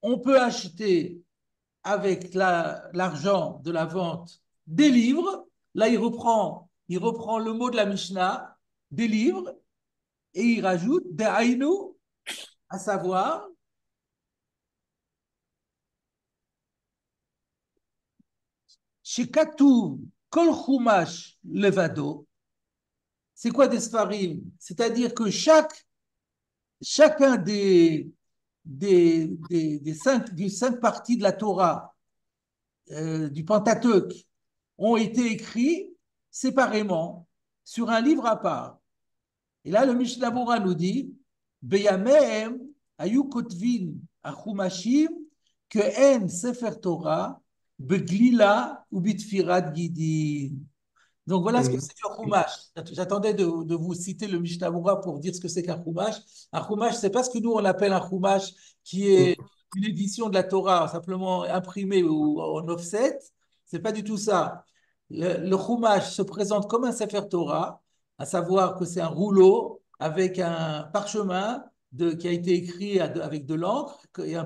On peut acheter avec l'argent de la vente des livres. Là, il reprend le mot de la Mishnah, des livres, et il rajoute des haïnu, à savoir chez Katuv Kol Chumash Levado, C'est quoi des Sfarim? C'est-à-dire que chacun des cinq parties de la Torah, du Pentateuque, ont été écrits séparément sur un livre à part. Et là, le Mishnah Bora nous dit, Beyamehem ayu kotvin achumashim que en sefer Torah beglila ou bitfirat gidin. Donc voilà ce que Mhm. c'est qu'un chumash. J'attendais de vous citer le Mishnah Bora pour dire ce que c'est qu'un chumash. Un chumash, c'est pas ce que nous on appelle un chumash qui est une édition de la Torah simplement imprimée ou en offset. C'est pas du tout ça. Le chumash se présente comme un sefer Torah, à savoir que c'est un rouleau avec un parchemin qui a été écrit avec de l'encre et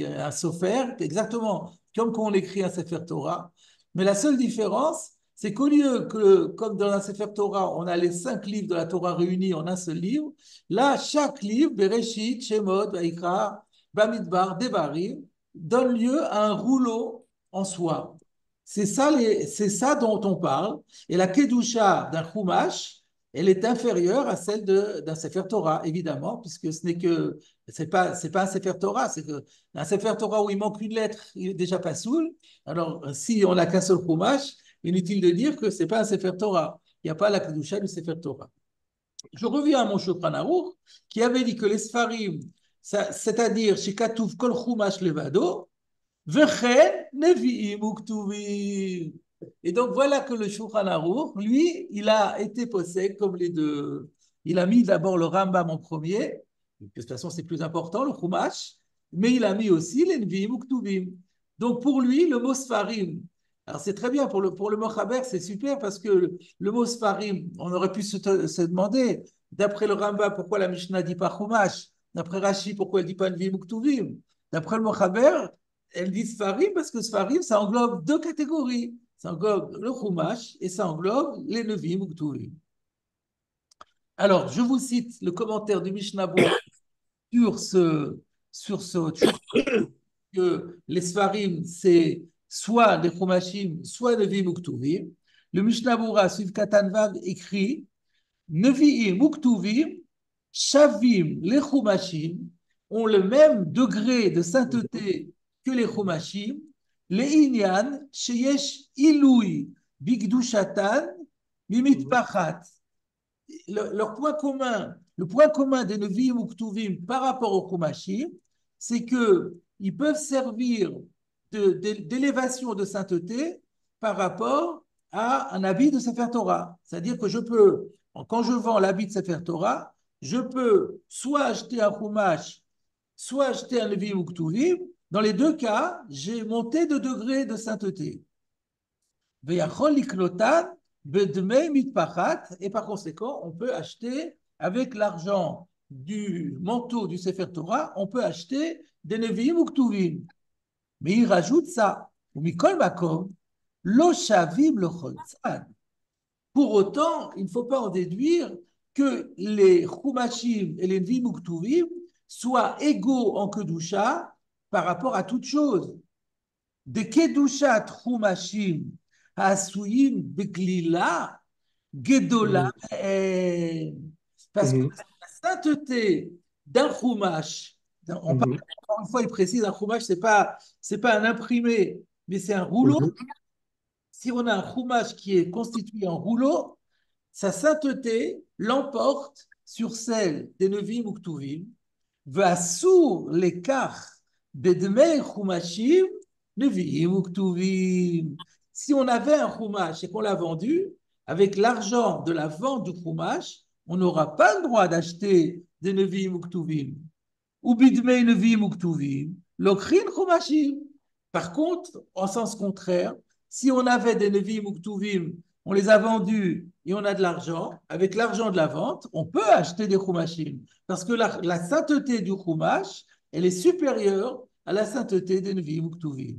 un sofer, exactement comme quand on écrit un sefer Torah. Mais la seule différence, c'est qu'au lieu que, comme dans la Sefer Torah, on a les 5 livres de la Torah réunis en un seul livre, là, chaque livre, Bereshit, Shemot, Vaikra, Bamidbar, Devarim, donne lieu à un rouleau en soi. C'est ça dont on parle. Et la Kedusha d'un Chumash, elle est inférieure à celle d'un Sefer Torah, évidemment, puisque c'est pas un Sefer Torah, c'est que un Sefer Torah où il manque une lettre, il est déjà pas soul. Alors, si on n'a qu'un seul Chumash, inutile de dire que ce n'est pas un Sefer Torah. Il n'y a pas la Kedusha du Sefer Torah. Je reviens à mon Shulchan Aruch, qui avait dit que les Sfarim, c'est-à-dire chez Katouf Kol Chumash Levado, Vechen Nevi'im Uktuvim. Et donc voilà que le Shulchan Aruch, lui, il a été possède comme les deux. Il a mis d'abord le Rambam en premier, de toute façon c'est plus important, le Chumash, mais il a mis aussi les Nevi'im Uktuvim. Donc pour lui, le mot Sfarim, alors c'est très bien pour le Mochaber, c'est super parce que le mot Sfarim, on aurait pu se demander, d'après le Rambam, pourquoi la Mishnah dit pas Chumash, d'après Rashi, pourquoi elle dit pas Nevi'im Uktuvim, d'après le Mochaber, elle dit Sfarim parce que Sfarim, ça englobe 2 catégories. Ça englobe le Chumash et ça englobe les Nevi'im ou Ketuvim. Alors, je vous cite le commentaire du Mishnah Bora sur ce que les Sfarim, c'est soit des Chumashim, soit Nevi'im ou Ketuvim. Le Mishnah Bora, suiv Katanvav, écrit Nevi'im ou Ketuvim, Shavim, les Chumashim, ont le même degré de sainteté que les Chumashim, les Inyan, Sheyesh Iloui, Bigdushatan, Mimit Pachat. Leur point commun, le point commun des Nevi'im ou Ktuvim par rapport aux Chumashim, c'est qu'ils peuvent servir d'élévation de sainteté par rapport à un habit de Sefer Torah. C'est-à-dire que quand je vends l'habit de Sefer Torah, je peux soit acheter un Chumash, soit acheter un Nevi'im ou Ktuvim. Dans les 2 cas, j'ai monté de degré de sainteté. Et par conséquent, on peut acheter avec l'argent du manteau du Sefer Torah, on peut acheter des Nevi'im ou Ktuvim. Mais il rajoute ça. Mikol Makom, lo shavim lo cholzad. Pour autant, il ne faut pas en déduire que les Chumashim et les Nevi'im ou Ktuvim soient égaux en Kedusha par rapport à toute chose. De Kedushat Chumashim Asuyim Beglila Gedola. Mhm. Parce que Mhm. la sainteté d'un Chumash, on parle, Mhm. encore une fois, il précise, un Chumash, c'est pas un imprimé, mais c'est un rouleau. Mhm. Si on a un Chumash qui est constitué en rouleau, sa sainteté l'emporte sur celle des Nevi'im ou Ktuvim, ואסור לקח בדמי חומשים נביאים וכתובים. Si on avait un chumash et qu'on l'a vendu, avec l'argent de la vente du chumash, on n'aura pas le droit d'acheter des neviim ou ktuvim. Ou bidmei neviim ou ktuvim, lokrin chumashim. Par contre, en sens contraire, si on avait des neviim ou ktuvim, on les a vendus et on a de l'argent, avec l'argent de la vente, on peut acheter des chumashim. Parce que la sainteté du chumash, elle est supérieure à la sainteté des neviim ou ktuvim.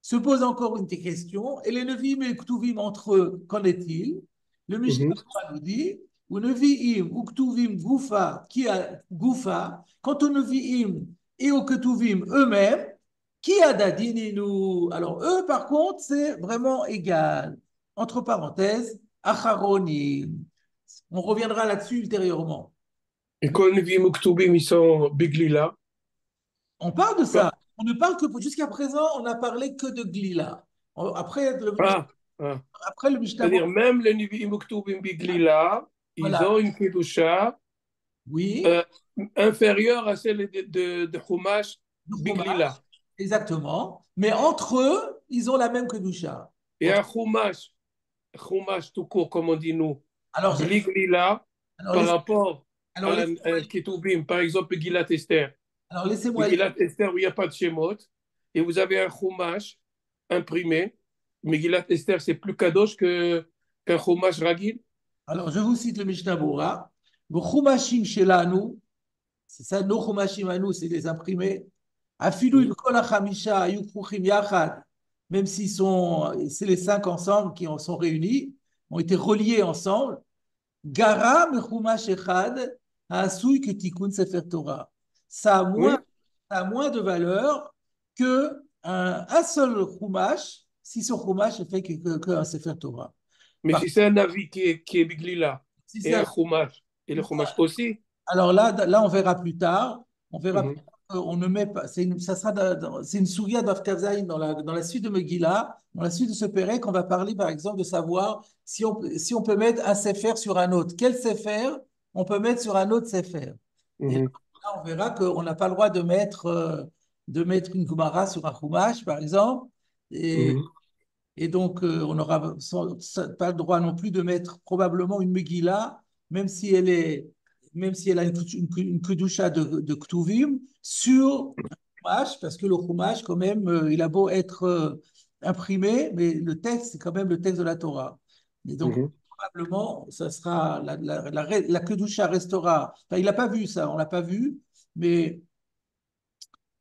Se pose encore une question, et les Nevi'im et les Ktuvim entre eux, qu'en est-il? Le Mishnah Mhm. nous dit, ou Nevi'im ou Ktuvim Goufa, qui a Goufa, quant aux Nevi'im et aux Ktuvim eux-mêmes, qui a Dadininu? Alors eux, par contre, c'est vraiment égal. Entre parenthèses, Acharonim. On reviendra là-dessus ultérieurement. Et quand les Nevi'im Uktubim, ils sont Biglila, On parle de ça. On ne parle que, jusqu'à présent, on n'a parlé que de Glila. Après ah, ah. après le Mishnah C'est-à-dire Berurah, même les Nevi'im Uktubim Biglila, ils voilà. ont une Kedusha Oui, euh, inférieure à celle de Chumash le Biglila. fromage, exactement. Mais entre eux, ils ont la même Kedusha. Et un Chumash tout court, comme on dit nous, Alors, Biglila, alors, par laissez, rapport alors, à laissez- un Ketuvim, par exemple, Gillat Esther. alors, laissez-moi lire. Megillat Esther où il n'y a pas de Shemot, et vous avez un Chumash imprimé. Megillat Esther, c'est plus kadosh qu'un Chumash Ragil. Alors, je vous cite le Mishnah Berurah. Le Chumashim Shelanu, c'est ça, nos Chumashim à nous, c'est les imprimés. Afilu il kol hachamisha ayu kruchim yachad, même s'ils sont, c'est les cinq ensemble qui en sont réunis, ont été reliés ensemble. Gara mechumash echad asui que tikkun sefer Torah. Ça a moins, Oui, ça a moins de valeur que un seul chumash, si ce chumash est fait que un sefer Torah. mais Par si c'est un avis qui est Biglila si et c'est un Chumash, et le Chumash aussi. alors là, on verra plus tard. On verra plus Mhm, tard qu'on ne met pas. Ça sera c'est une souria d'Afkazahim dans la suite de Megillah, dans la suite de ce Pérec, qu'on va parler par exemple de savoir si on peut mettre un sefer sur un autre. Quel sefer on peut mettre sur un autre sefer? Et mhm, là, on verra qu'on n'a pas le droit de mettre une Gemara sur un Chumash, par exemple. Et, mhm, et donc, on n'aura pas le droit non plus de mettre probablement une Megillah, même si elle est, même si elle a une kedusha de Ktuvim, sur un Chumash, parce que le Chumash, quand même, il a beau être imprimé, mais le texte, c'est quand même le texte de la Torah. Et donc, mhm, probablement, ça sera, la kedusha restera. Enfin, il n'a pas vu ça, on l'a pas vu, mais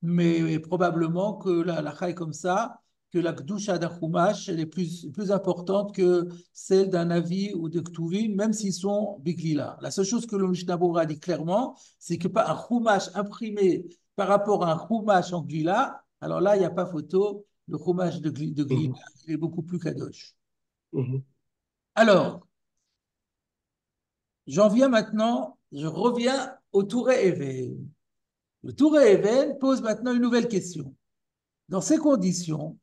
mais probablement que la halakha est comme ça, que la Gdusha d'un Chumash elle est plus importante que celle d'un Navi ou de Ktuvim, même s'ils sont Biglila. La seule chose que le Mishnah Berurah dit clairement, c'est que pas un Chumash imprimé par rapport à un Chumash en Glila, alors là, il n'y a pas photo, le Chumash de Glila, mhm, il est beaucoup plus kadosh. mhm, Alors, j'en viens maintenant, je reviens au Touré Even. Le Touré Even pose maintenant une nouvelle question. Dans ces conditions,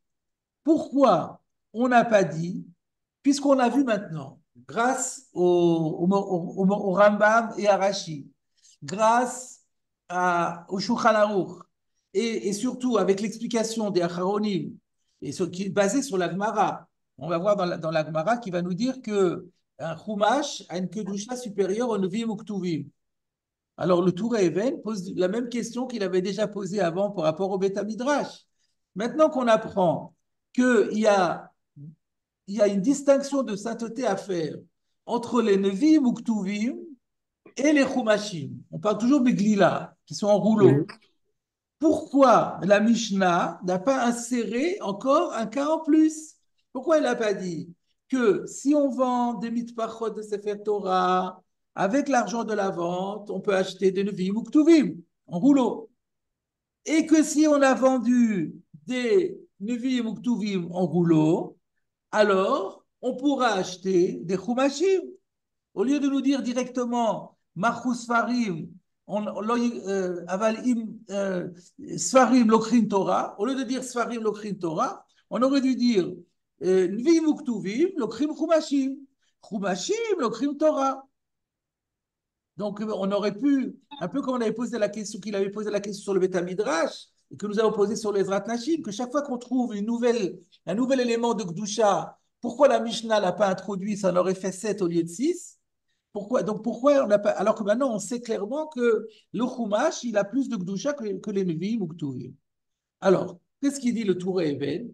pourquoi on n'a pas dit, puisqu'on a vu maintenant, grâce au Rambam et à Rashi, grâce au Shulchan Aruch, et surtout avec l'explication des Acharonim, qui est basée sur la Gemara, on va voir dans la Gemara qui va nous dire que un Chumash a une kedusha supérieure au Nevi'im ou Ktuvim. Alors le Touré Even pose la même question qu'il avait déjà posée avant par rapport au Beth Midrash. Maintenant qu'on apprend qu'il y a une distinction de sainteté à faire entre les Nevi'im ou Ktuvim et les Chumashim. On parle toujours des Glila, qui sont en rouleau. mhm, Pourquoi la Mishnah n'a pas inséré encore un cas en plus? Pourquoi elle n'a pas dit que si on vend des mitpachot de Sefer Torah, avec l'argent de la vente, on peut acheter des Nevi'im ou Ktuvim en rouleau. Et que si on a vendu des Nevi'im ou Ktuvim en rouleau, alors on pourra acheter des Chumashim. Au lieu de nous dire directement Machus Farim, Avalim Sfarim Lokrin Torah, au lieu de dire Sfarim Lokrin Torah, on aurait dû dire Nvim Uktuvim Lokrim Chumashim. Chumashim Lokrim Torah. Donc, on aurait pu, un peu comme on avait posé la question, qu'il avait posé la question sur le Beth Midrash, et que nous avons posé sur les Ezrat Nashim, que chaque fois qu'on trouve un nouvel élément de Gdusha, pourquoi la Mishnah l'a pas introduit, ça en aurait fait 7 au lieu de 6. Pourquoi on n'a pas. Alors que maintenant, on sait clairement que le Chumash, il a plus de Gdusha que les Nevi'im ou Ktuvim. Alors, qu'est-ce qu'il dit le Touré Even?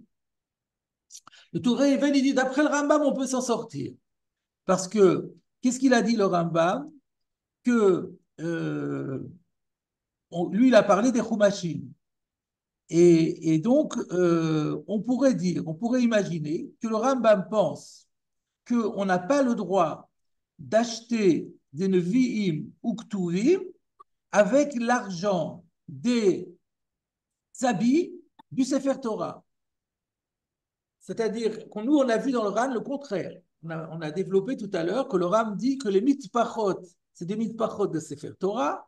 Le Touré Even, il dit d'après le Rambam, on peut s'en sortir. Parce que, qu'est-ce qu'il a dit le Rambam? Que lui, il a parlé des Chumashim. Et donc, on pourrait imaginer que le Rambam pense qu'on n'a pas le droit d'acheter des Nevi'im ou Ktuvim avec l'argent des habits du Sefer Torah. C'est-à-dire que nous, on a vu dans le RAN le contraire. on a développé tout à l'heure que le Ram dit que les mitpachot, c'est des mitpachot de Sefer Torah,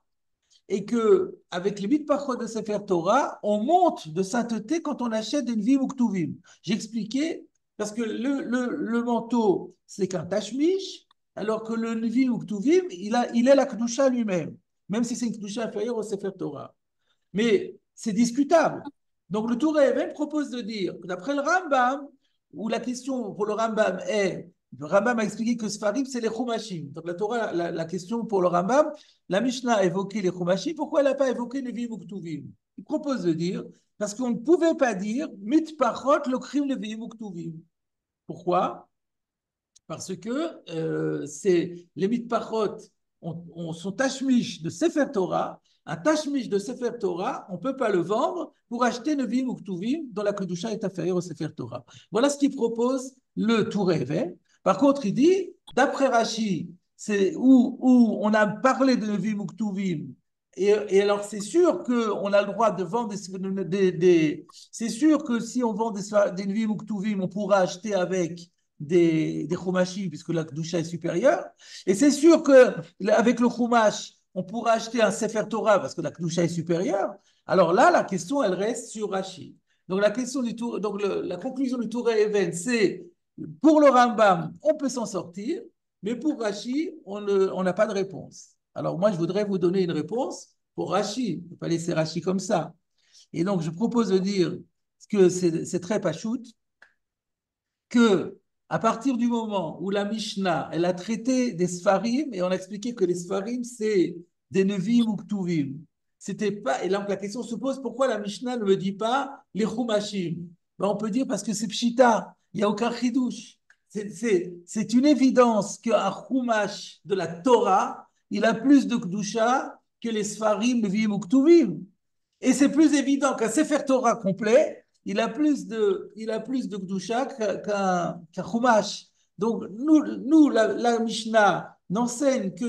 et qu'avec les mitpachot de Sefer Torah, on monte de sainteté quand on achète une Nevi'im ou Ktuvim. J'ai expliqué, parce que le manteau, c'est qu'un tashmish, alors que le Nevi'im ou Ktuvim, il est la Kedusha lui-même, même si c'est une Kedusha inférieure au Sefer Torah. Mais c'est discutable. Donc le Tour Even propose de dire, d'après le Rambam, où la question pour le Rambam est, le Rambam a expliqué que Sfarim, c'est les Chumashim. Donc la Torah, la question pour le Rambam, la Mishnah a évoqué les Chumashim, pourquoi elle n'a pas évoqué les Vim ou Ktuvim? Il propose de dire, parce qu'on ne pouvait pas dire, mitpachot le crime les Vim ou Ktuvim. Pourquoi? Parce que c'est les mitpachot sont tashmish de Sefer Torah. Un tashmish de Sefer Torah, on ne peut pas le vendre pour acheter Nevim ou Ktuvim dont la Kedusha est inférieure au Sefer Torah. Voilà ce qu'il propose le Tourévé. Par contre, il dit, d'après Rashi, c'est où on a parlé de Nevim ou Ktuvim, et alors c'est sûr qu'on a le droit de vendre c'est sûr que si on vend des Nevim ou Ktuvim, on pourra acheter avec des chumashim, puisque la Kedusha est supérieure. Et c'est sûr qu'avec le chumash, on pourra acheter un Sefer Torah, parce que la Kedusha est supérieure. Alors là, la question, elle reste sur Rashi. Donc la conclusion du Touré Even, c'est pour le Rambam, on peut s'en sortir, mais pour Rashi, on n'a pas de réponse. Alors moi, je voudrais vous donner une réponse pour Rashi. Il ne faut pas laisser Rashi comme ça. Et donc, je propose de dire que c'est très pachout, que à partir du moment où la Mishnah, elle a traité des Sfarim, et on a expliqué que les Sfarim, c'est des Nevim ou Ktuvim. C'était pas, et donc la question se pose, pourquoi la Mishnah ne me dit pas les Chumashim? Ben, on peut dire parce que c'est Pshita, il n'y a aucun chidouche. C'est une évidence qu'un Chumash de la Torah, il a plus de Kedusha que les Sfarim, Nevim ou Ktuvim. Et c'est plus évident qu'un Sefer Torah complet, il a plus de Kedusha qu'un Chumash. Donc, la Mishnah n'enseigne que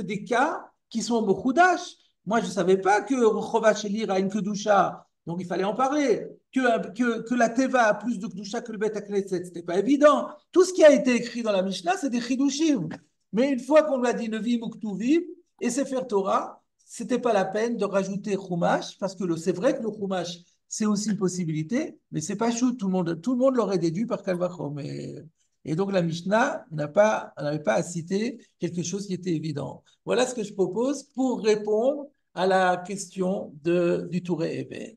des cas qui sont Mokhudash. Moi, je ne savais pas que Chovash Elir a une Kedusha, donc il fallait en parler. Que la Teva a plus de Kedusha que le Bet HaKnesset, ce n'était pas évident. Tout ce qui a été écrit dans la Mishnah, c'est des Chidushim. Mais une fois qu'on l'a dit Nevim ou Ktuvim et Sefer Torah, c'était pas la peine de rajouter Chumash, parce que c'est vrai que le Chumash, c'est aussi une possibilité, mais c'est pas chou, tout le monde l'aurait déduit par Kalvachom. Et donc la Mishnah n'avait pas à citer quelque chose qui était évident. Voilà ce que je propose pour répondre à la question du Touré Eben.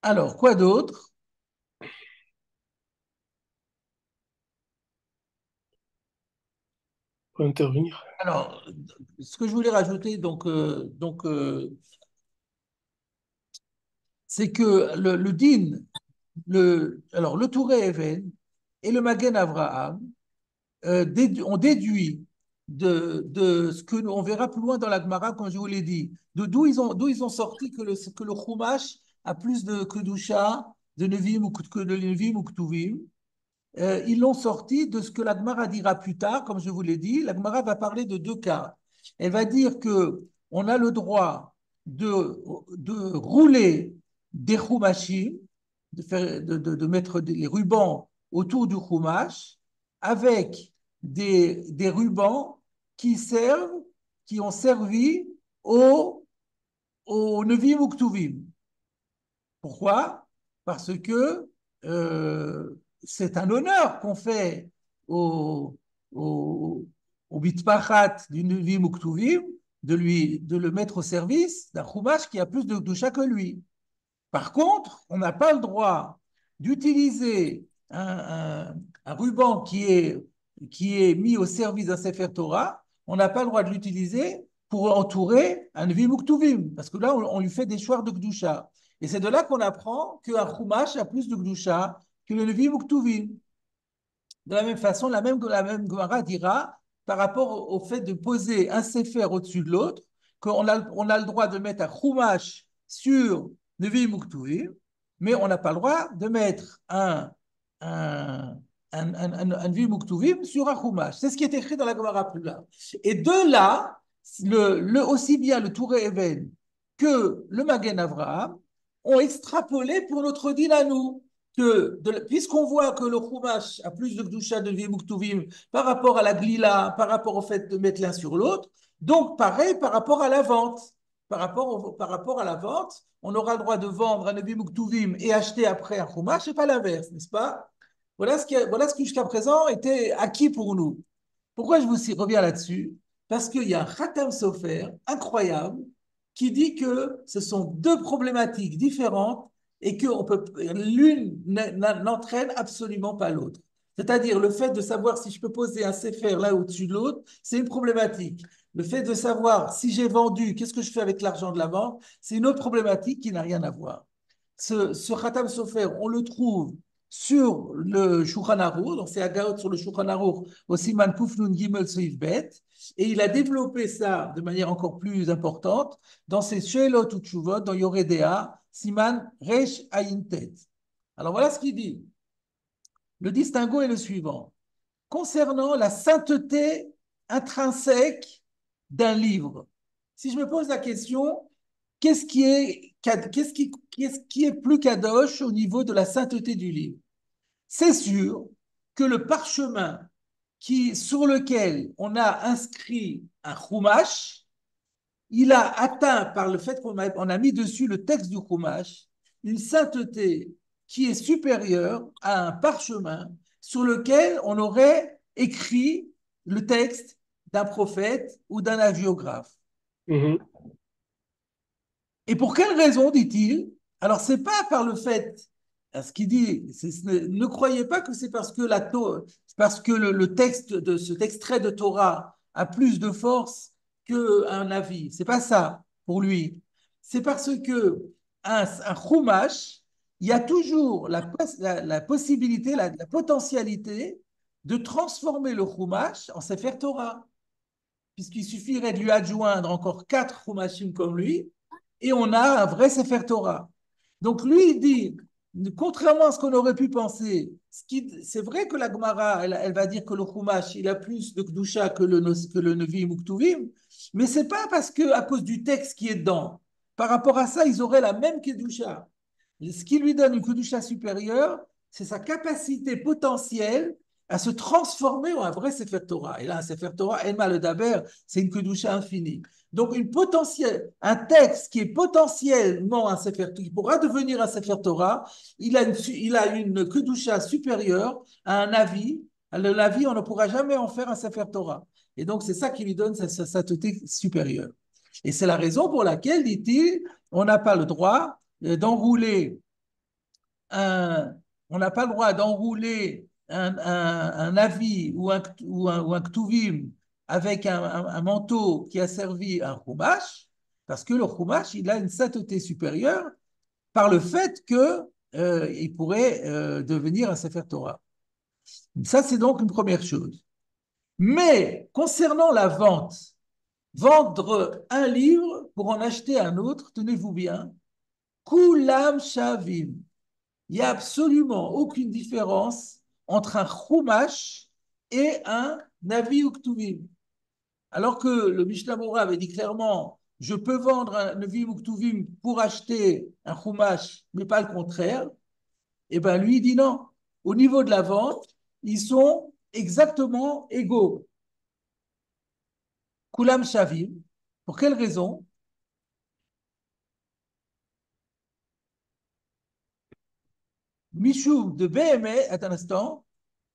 Alors, quoi d'autre? Pour intervenir. Alors, ce que je voulais rajouter, c'est que le din, le Touré Even et le Magen Avraham ont déduit de ce que on verra plus loin dans la Gemara, comme je vous l'ai dit, d'où ils ont sorti que le Chumash a plus de Kedusha, de Nevim ou que de Nevim ou Ktuvim. Ils l'ont sorti de ce que la Gemara dira plus tard, comme je vous l'ai dit. La Gemara va parler de deux cas. Elle va dire que on a le droit de rouler des chumashim, de mettre les rubans autour du chumash avec des rubans qui ont servi au Nevim ou Ktuvim. Pourquoi? Parce que c'est un honneur qu'on fait au Bitpachat du Nevim ou Ktuvim de le mettre au service d'un chumash qui a plus de doucha que lui. Par contre, on n'a pas le droit d'utiliser un ruban qui est mis au service d'un Sefer Torah, on n'a pas le droit de l'utiliser pour entourer un Nevim ou Ktuvim, parce que là, on lui fait des choix de Gdusha. Et c'est de là qu'on apprend qu'un chumash a plus de Gdusha que le Nevim ou Ktuvim. De la même façon, la même Gemara dira, par rapport au fait de poser un Sefer au-dessus de l'autre, qu'on a le droit de mettre un chumash sur Nevim ou Ktuvim, mais on n'a pas le droit de mettre un Nevim ou Ktuvim sur un chumash. C'est ce qui est écrit dans la Gemara plus là. Et de là, aussi bien le Touré Even que le Magen Avraham ont extrapolé pour notre deal à nous. puisqu'on voit que le Chumash a plus de Kedusha de Nevi'im Uktuvim par rapport à la Glila, par rapport au fait de mettre l'un sur l'autre, donc pareil par rapport à la vente. Par rapport à la vente, on aura le droit de vendre un Nevi'im Uktuvim et acheter après un Chumash, et pas l'inverse, n'est-ce pas? Voilà ce qui jusqu'à présent était acquis pour nous. Pourquoi je vous reviens là-dessus? Parce qu'il y a un Khatam Sofer incroyable qui dit que ce sont deux problématiques différentes et que l'une n'entraîne absolument pas l'autre. C'est-à-dire le fait de savoir si je peux poser un Sefer là au-dessus de l'autre, c'est une problématique. Le fait de savoir si j'ai vendu, qu'est-ce que je fais avec l'argent de la vente, c'est une autre problématique qui n'a rien à voir. Ce Khatam Sofer, on le trouve sur le Shulchan Aruch, donc c'est Agaot sur le Shulchan Aruch, au Siman Kuf Nun Gimel Seif Bet, et il a développé ça de manière encore plus importante dans ses Sheilot ou Tshuvot, dans Yoredea, Siman Resh Ayin Tet. Alors voilà ce qu'il dit. Le distinguo est le suivant. Concernant la sainteté intrinsèque d'un livre, si je me pose la question, qu'est-ce qui est plus kadosh au niveau de la sainteté du livre? C'est sûr que le parchemin sur lequel on a inscrit un chumash, il a atteint par le fait qu'on a mis dessus le texte du chumash une sainteté qui est supérieure à un parchemin sur lequel on aurait écrit le texte d'un prophète ou d'un hagiographe. Mhm. Et pour quelle raison, dit-il? Alors, c'est pas par le fait, ce qu'il dit, ne croyez pas que c'est parce que, le texte de cet extrait de Torah a plus de force qu'un avis. C'est pas ça pour lui. C'est parce que un chumash, il y a toujours la possibilité, la potentialité de transformer le chumash en sefer Torah, puisqu'il suffirait de lui adjoindre encore 4 chumashim comme lui, et on a un vrai Sefer Torah. Donc lui, il dit, contrairement à ce qu'on aurait pu penser, c'est vrai que la Gemara, elle va dire que le chumash, il a plus de Kedusha que le Nevi'im ou Ktuvim, mais c'est pas parce que à cause du texte qui est dedans. Par rapport à ça, ils auraient la même Kedusha. Ce qui lui donne une Kedusha supérieure, c'est sa capacité potentielle à se transformer en un vrai Sefer Torah. Et là, un Sefer Torah, Elma le Daber, c'est une Kedusha infinie. Donc, un texte qui est potentiellement un Sefer Torah, qui pourra devenir un Sefer Torah, il a une Kedusha supérieure à un avis. L'avis, on ne pourra jamais en faire un Sefer Torah. Et donc, c'est ça qui lui donne sa sainteté supérieure. Et c'est la raison pour laquelle, dit-il, on n'a pas le droit d'enrouler on n'a pas le droit d'enrouler un avis ou un ktuvim avec un manteau qui a servi un chumash, parce que le chumash, il a une sainteté supérieure par le fait qu'il pourrait devenir un sefer Torah. Ça, c'est donc une première chose. Mais concernant la vente, vendre un livre pour en acheter un autre, tenez-vous bien, kulam shavim. Il n'y a absolument aucune différence entre un chumash et un navi ou ktuvim. Alors que le Mishnah Mora avait dit clairement, je peux vendre un navi ou ktuvim pour acheter un chumash, mais pas le contraire. Et bien lui, il dit non. Au niveau de la vente, ils sont exactement égaux. Kulam shavim. Pour quelle raison? Michou de BME, attends un instant,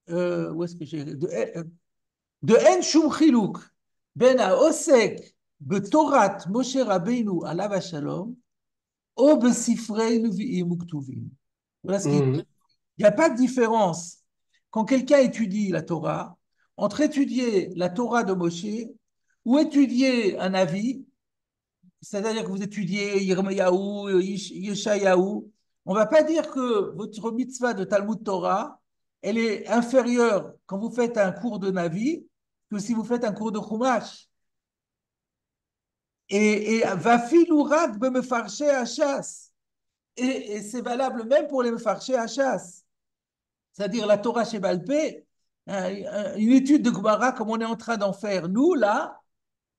où est-ce que j'ai de En Shum Chiluk Ben Haosek Betorat Moshe Rabbeinu Alav Hashalom ou Besifrei Nevi'im Uktuvim. Voilà ce qu'il dit. Mhm. Il n'y a pas de différence quand quelqu'un étudie la Torah entre étudier la Torah de Moshe ou étudier un avis, c'est-à-dire que vous étudiez Yirmiyahu, Yeshayahu. On ne va pas dire que votre mitzvah de Talmud Torah, elle est inférieure quand vous faites un cours de Navi que si vous faites un cours de Chumash. Et va filourak be mefarché hachas. Et c'est valable même pour les mefarché hachas. C'est-à-dire la Torah chez Balpé, une étude de Gemara comme on est en train d'en faire. Nous, là,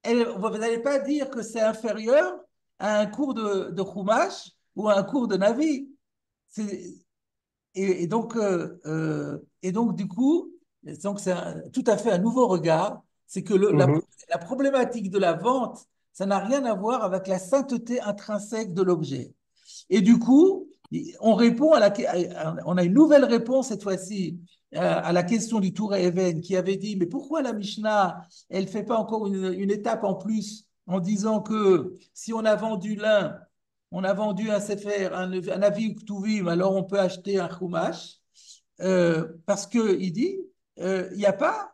vous n'allez pas dire que c'est inférieur à un cours de Chumash ou à un cours de Navi. et donc, du coup, donc c'est tout à fait un nouveau regard. C'est que Mhm. la problématique de la vente, ça n'a rien à voir avec la sainteté intrinsèque de l'objet. Et du coup, on répond on a une nouvelle réponse cette fois-ci à la question du Tour Even qui avait dit, mais pourquoi la Mishnah, elle ne fait pas encore une étape en plus en disant que si on a vendu l'un, on a vendu un Sefer, un Avi Ktuvim, alors on peut acheter un Chumash, parce qu'il dit, il n'y a pas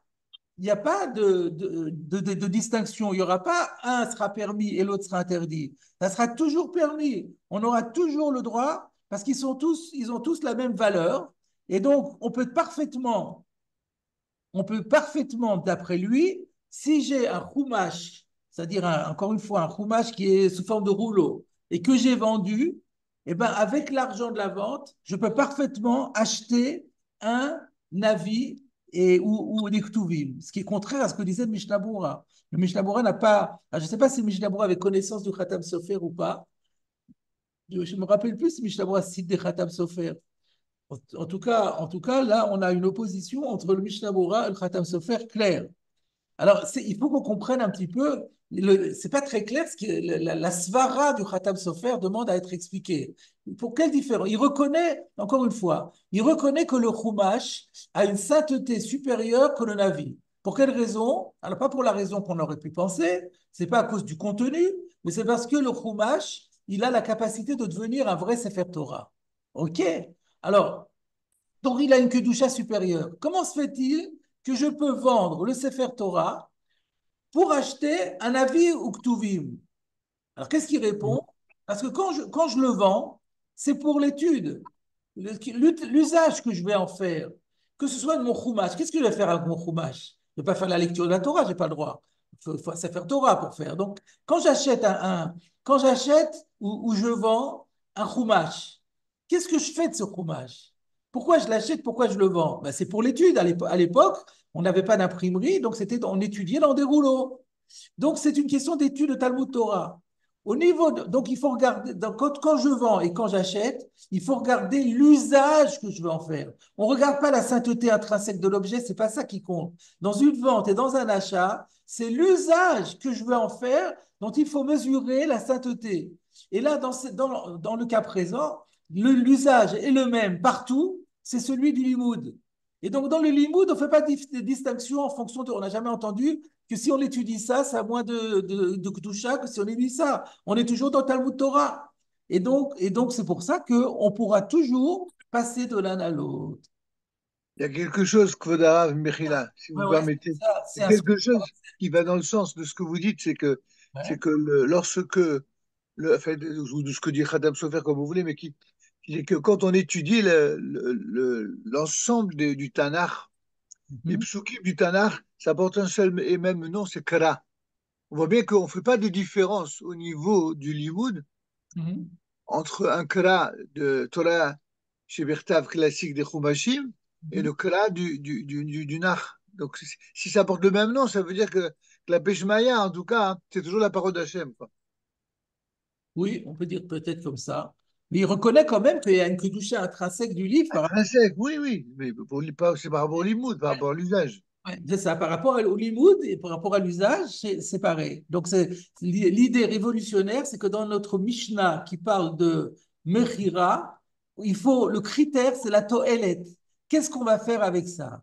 il n'y a pas de distinction. Il n'y aura pas un sera permis et l'autre sera interdit. Ça sera toujours permis. On aura toujours le droit parce ils ont tous la même valeur. Et donc, on peut parfaitement, d'après lui, si j'ai un chumash, c'est-à-dire encore une fois un chumash qui est sous forme de rouleau et que j'ai vendu, eh ben, avec l'argent de la vente, je peux parfaitement acheter un Navi ou des Ktuvim, ce qui est contraire à ce que disait le Mishnah Berurah. Le Mishnah Berurah n'a pas. Je ne sais pas si le Mishnah Berurah avait connaissance du Khatam Sofer ou pas. Je ne me rappelle plus si le Mishnah Berurah cite des Khatam Sofer. En tout cas, là, on a une opposition entre le Mishnah Berurah et le Khatam Sofer clair. Alors, il faut qu'on comprenne un petit peu. C'est pas très clair ce que la svara du Khatam Sofer demande à être expliquée. Pour quelle différence? Il reconnaît, encore une fois, il reconnaît que le Chumash a une sainteté supérieure que le Navi. Pour quelle raison? Alors, pas pour la raison qu'on aurait pu penser, c'est pas à cause du contenu, mais c'est parce que le Chumash, il a la capacité de devenir un vrai Sefer Torah. OK? Alors, donc il a une kedusha supérieure. Comment se fait-il que je peux vendre le Sefer Torah pour acheter un avis ou ktuvim? Alors qu'est-ce qu'il répond? Parce que quand je le vends, c'est pour l'étude, l'usage que je vais en faire, que ce soit de mon chumash. Qu'est-ce que je vais faire avec mon chumash? Je ne vais pas faire la lecture de la Torah, je n'ai pas le droit. Il faut Sefer Torah pour faire. Donc quand j'achète quand j'achète ou je vends un chumash, qu'est-ce que je fais de ce chumash? Pourquoi je l'achète? Pourquoi je le vends? Ben, c'est pour l'étude. À l'époque, on n'avait pas d'imprimerie, donc on étudiait dans des rouleaux. Donc, c'est une question d'étude de Talmud Torah. Donc, il faut regarder, quand je vends et quand j'achète, il faut regarder l'usage que je veux en faire. On ne regarde pas la sainteté intrinsèque de l'objet, c'est pas ça qui compte. Dans une vente et dans un achat, c'est l'usage que je veux en faire dont il faut mesurer la sainteté. Et là, dans le cas présent, l'usage est le même partout, c'est celui du limoud. Et donc, dans le limoud, on ne fait pas de distinction en fonction de. On n'a jamais entendu que si on étudie ça, ça a moins de Kedusha que si on étudie ça. On est toujours dans Talmud Torah. Et donc c'est pour ça qu'on pourra toujours passer de l'un à l'autre. Il y a quelque chose, Kvodarav Mechila, si vous Ouais, me ouais, permettez. c'est Il y a quelque chose qui va dans le sens de ce que vous dites, c'est ouais. que lorsque, enfin, ou de ce que dit Khatam Sofer, comme vous voulez, mais c'est que quand on étudie l'ensemble du Tanakh, les Mhm, psukim du Tanakh, ça porte un seul et même nom, c'est Kara. On voit bien qu'on ne fait pas de différence au niveau du Limoud mhm. entre un Kara de Torah chez Bertav classique des Chumashim et Mhm. le Kara du Nach. Donc, si ça porte le même nom, ça veut dire que la Peshmaya, en tout cas, hein, c'est toujours la parole d'Hachem, quoi. Oui, on peut dire peut-être comme ça. Mais il reconnaît quand même qu'il y a une kedusha intrinsèque du livre par rapport. Intrinsèque, oui, oui, mais c'est par rapport au limoud, par rapport à l'usage. Ouais, c'est ça, par rapport au limoud et par rapport à l'usage, c'est pareil. Donc, l'idée révolutionnaire, c'est que dans notre Mishnah qui parle de Mechira, le critère, c'est la Toelet. Qu'est-ce qu'on va faire avec ça?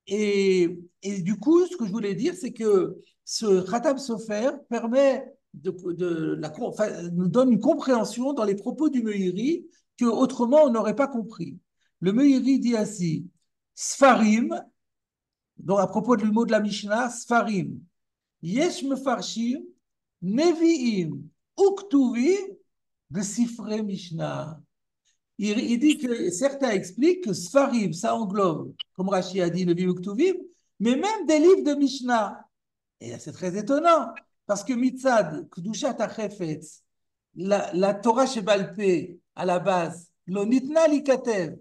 Et du coup, ce que je voulais dire, c'est que ce Khatam Sofer permet enfin, nous donne une compréhension dans les propos du Meiri que autrement on n'aurait pas compris. Le Meiri dit ainsi, Sfarim, donc à propos du mot de la Mishnah, Sfarim, Yesh Mefarshim, Nevi'im, Uktuvim, de Sifre Mishnah. Il dit que certains expliquent que Sfarim, ça englobe, comme Rashi a dit, Nevi'im, Uktuvim, mais même des livres de Mishnah. Et c'est très étonnant, parce que Mitzad, Kedushat HaChefetz, la Torah Shebalpé, à la base, Lo nitna li katev,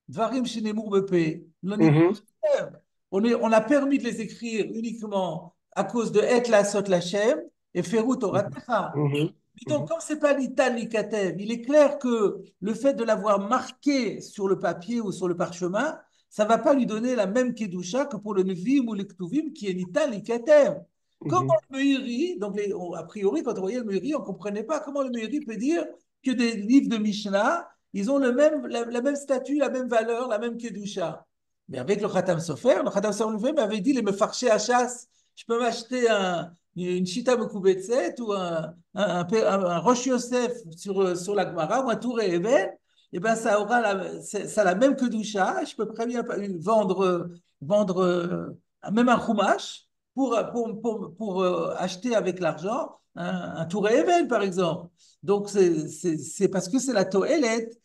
Dvarim shenemur bepe, Lo nitna Mhm. li katev. On a permis de les écrire uniquement à cause de Et la Sot Lachem, et Ferut Toratecha. Mhm. Donc, comme ce n'est pas Nitan Nikatev, il est clair que le fait de l'avoir marqué sur le papier ou sur le parchemin, ça ne va pas lui donner la même Kedusha que pour le Nevim ou le Ktuvim qui est Nitan Nikatev. Comment Mhm. le Meiri, donc a priori, quand on voyait le Meiri, on ne comprenait pas comment le Meiri peut dire que des livres de Mishnah, ils ont la même statut, la même valeur, la même Kedusha. Mais avec le Khatam Sofer, le Khatam Sofer lui-même avait dit les me farcher à chasse. Je peux m'acheter une Chita Mekubetset ou un Rosh Yosef sur la Gemara ou un Tour et Eben, et ben ça aura ça la même Kedusha. Je peux très bien vendre même un Chumash pour acheter avec l'argent un Tour et Eben, par exemple. Donc, c'est parce que c'est la Toélette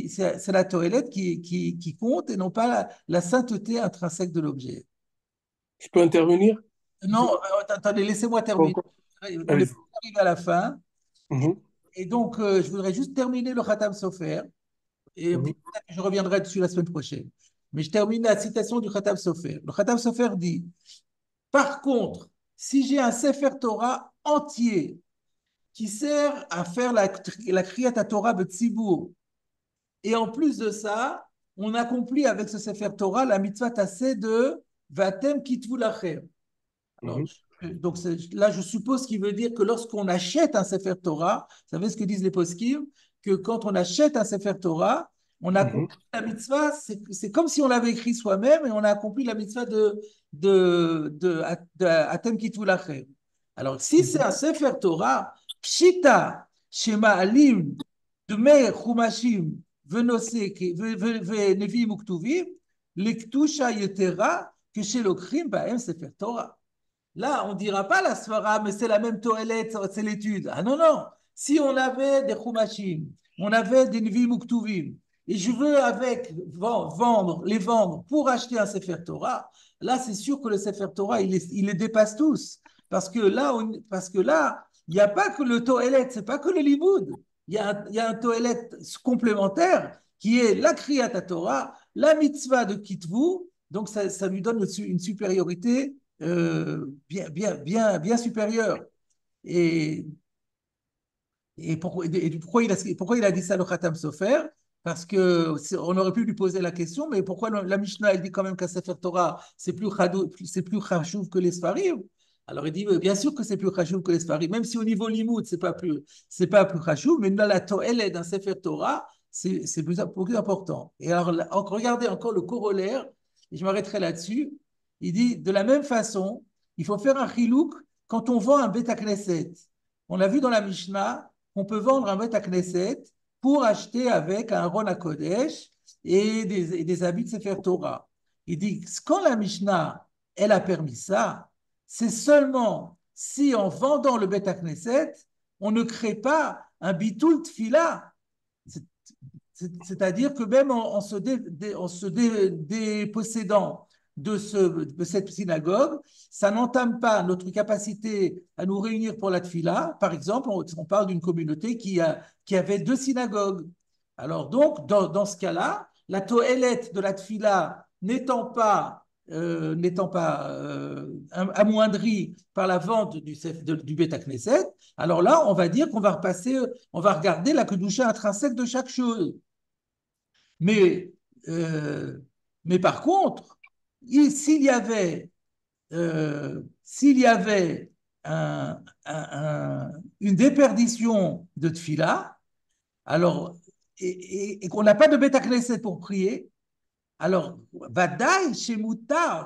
c'est la Toélette qui compte et non pas la sainteté intrinsèque de l'objet. Je peux intervenir? Non, attendez, laissez-moi terminer. Encore. On est Allez-y. arrivé à la fin. Mhm. Et donc, je voudrais juste terminer le Khatam Sofer. Et Mhm. peut-être que je reviendrai dessus la semaine prochaine. Mais je termine la citation du Khatam Sofer. Le Khatam Sofer dit, par contre, si j'ai un Sefer Torah entier qui sert à faire la Kriyat Torah B'Tzibour, et en plus de ça, on accomplit avec ce Sefer Torah la mitzvah tassée de Vatem Kitvu Lachem. Alors, Mhm. donc là, je suppose qu'il veut dire que lorsqu'on achète un Sefer Torah, vous savez ce que disent les poskim, que quand on achète un Sefer Torah, on Mhm. accomplit la mitzvah, c'est comme si on l'avait écrit soi-même et on a accompli la mitzvah de Atem Kitu Lachem. Alors, si c'est un Sefer Torah, Pshita, Shema Alim, Dmei Chumashim, Venose, Nevi'im Uktuvim, Lektusha Yetera, que chez l'Okrim, Baem Sefer Torah. Là, on ne dira pas la svara, mais c'est la même toilette, c'est l'étude. Ah non, non. Si on avait des chumashim, on avait des nvim uktuvim, et je veux les vendre pour acheter un Sefer Torah, là, c'est sûr que le Sefer Torah, il les dépasse tous. Parce que là, il n'y a pas que le toilette, c'est pas que le limoud. Il y a un toilette complémentaire qui est la Kriyat Torah, la mitzvah de Kitvu, donc ça lui donne une supériorité bien supérieur. Et, pourquoi il a dit ça, le Khatam Sofer? Parce que on aurait pu lui poser la question, mais pourquoi la Mishnah, elle dit quand même qu'un Sefer Torah, c'est plus chachouv que les Sfarim? Alors il dit, bien sûr que c'est plus chachouv que les Sfarim, même si au niveau limoud, c'est pas plus chachouv, mais là, la To'el d'un Sefer Torah, c'est plus important. Et alors, regardez encore le corollaire, et je m'arrêterai là-dessus. Il dit, de la même façon, il faut faire un chilouk quand on vend un Beta Knesset. On a vu dans la Mishnah qu'on peut vendre un Beta Knesset pour acheter avec un Ron HaKodesh et des habits de Sefer Torah. Il dit, quand la Mishnah, elle a permis ça, c'est seulement si en vendant le Beta Knesset, on ne crée pas un bitul tfila. C'est-à-dire que même en se dépossédant de cette synagogue, ça n'entame pas notre capacité à nous réunir pour la tfila. Par exemple, on parle d'une communauté qui avait deux synagogues. Alors donc, dans ce cas-là, la toélette de la tfila n'étant pas amoindrie par la vente du Beta Knesset, alors là, on va dire qu'on va on va regarder la kedusha intrinsèque de chaque chose. Mais, euh, mais par contre, s'il y avait une déperdition de tfila, alors, et qu'on n'a pas de Beta Knesset pour prier, alors, ודאי שמותר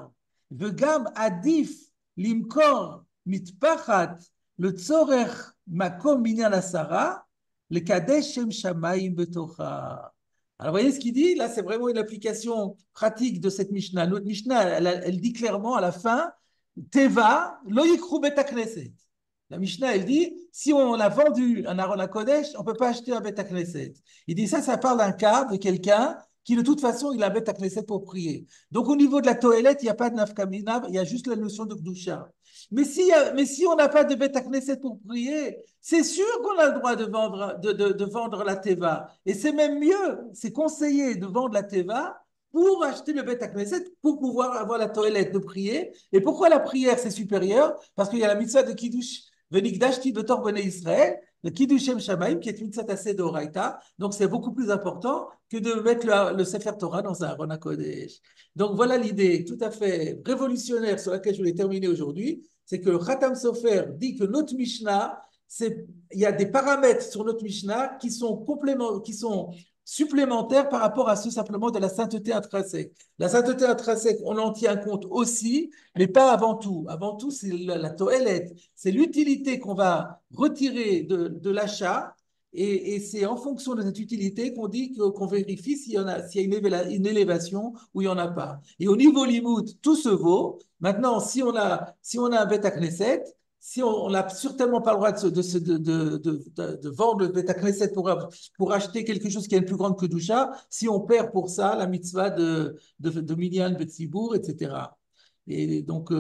וגם עדיף למכור מטפחת לצורך מקום בניין עשרה, לקדש שם שמיים בתוכה. Alors, vous voyez ce qu'il dit? Là, c'est vraiment une application pratique de cette Mishnah. Notre Mishnah, elle dit clairement à la fin, Teva, lo yikru beta knesset. La Mishnah, elle dit, si on a vendu un Aaron HaKodesh, on ne peut pas acheter un Beta Knesset. Il dit ça parle d'un cas de quelqu'un qui, de toute façon, il a un Beta Knesset pour prier. Donc, au niveau de la Toélette, il n'y a pas de Nafkamina, il y a juste la notion de Gdusha. Mais si on n'a pas de Beta Knesset pour prier, c'est sûr qu'on a le droit de vendre la Teva. Et c'est même mieux, c'est conseillé de vendre la Teva pour acheter le Beta Knesset, pour pouvoir avoir la Toélette de prier. Et pourquoi la prière, c'est supérieur? Parce qu'il y a la mitzvah de Kiddush Venikdashti betor bnei Israël, le Kiddushem Shamaim, qui est une mitzvah d'Oraita. Donc, c'est beaucoup plus important que de mettre le Sefer Torah dans un Aron HaKodesh. Donc, voilà l'idée tout à fait révolutionnaire sur laquelle je voulais terminer aujourd'hui. C'est que le Khatam Sofer dit que notre Mishnah, il y a des paramètres sur notre Mishnah qui sont supplémentaires par rapport à ceux simplement de la sainteté intrinsèque. La sainteté intrinsèque, on en tient compte aussi, mais pas avant tout. Avant tout, c'est la toélette, c'est l'utilité qu'on va retirer de l'achat, et c'est en fonction de cette utilité qu'on dit qu'on vérifie s'il y a une élévation ou il n'y en a pas. Et au niveau limout, tout se vaut. Maintenant, si on a un Beth Knesset, si on n'a certainement pas le droit de vendre le Beth Knesset pour acheter quelque chose qui est plus grande que Doucha, si on perd pour ça la mitzvah de Minyan Betzibour, etc. Et donc,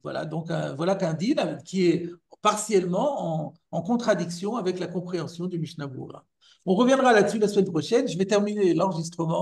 voilà qu'un deal qui est partiellement en contradiction avec la compréhension du Mishnah Berurah. On reviendra là-dessus la semaine prochaine. Je vais terminer l'enregistrement.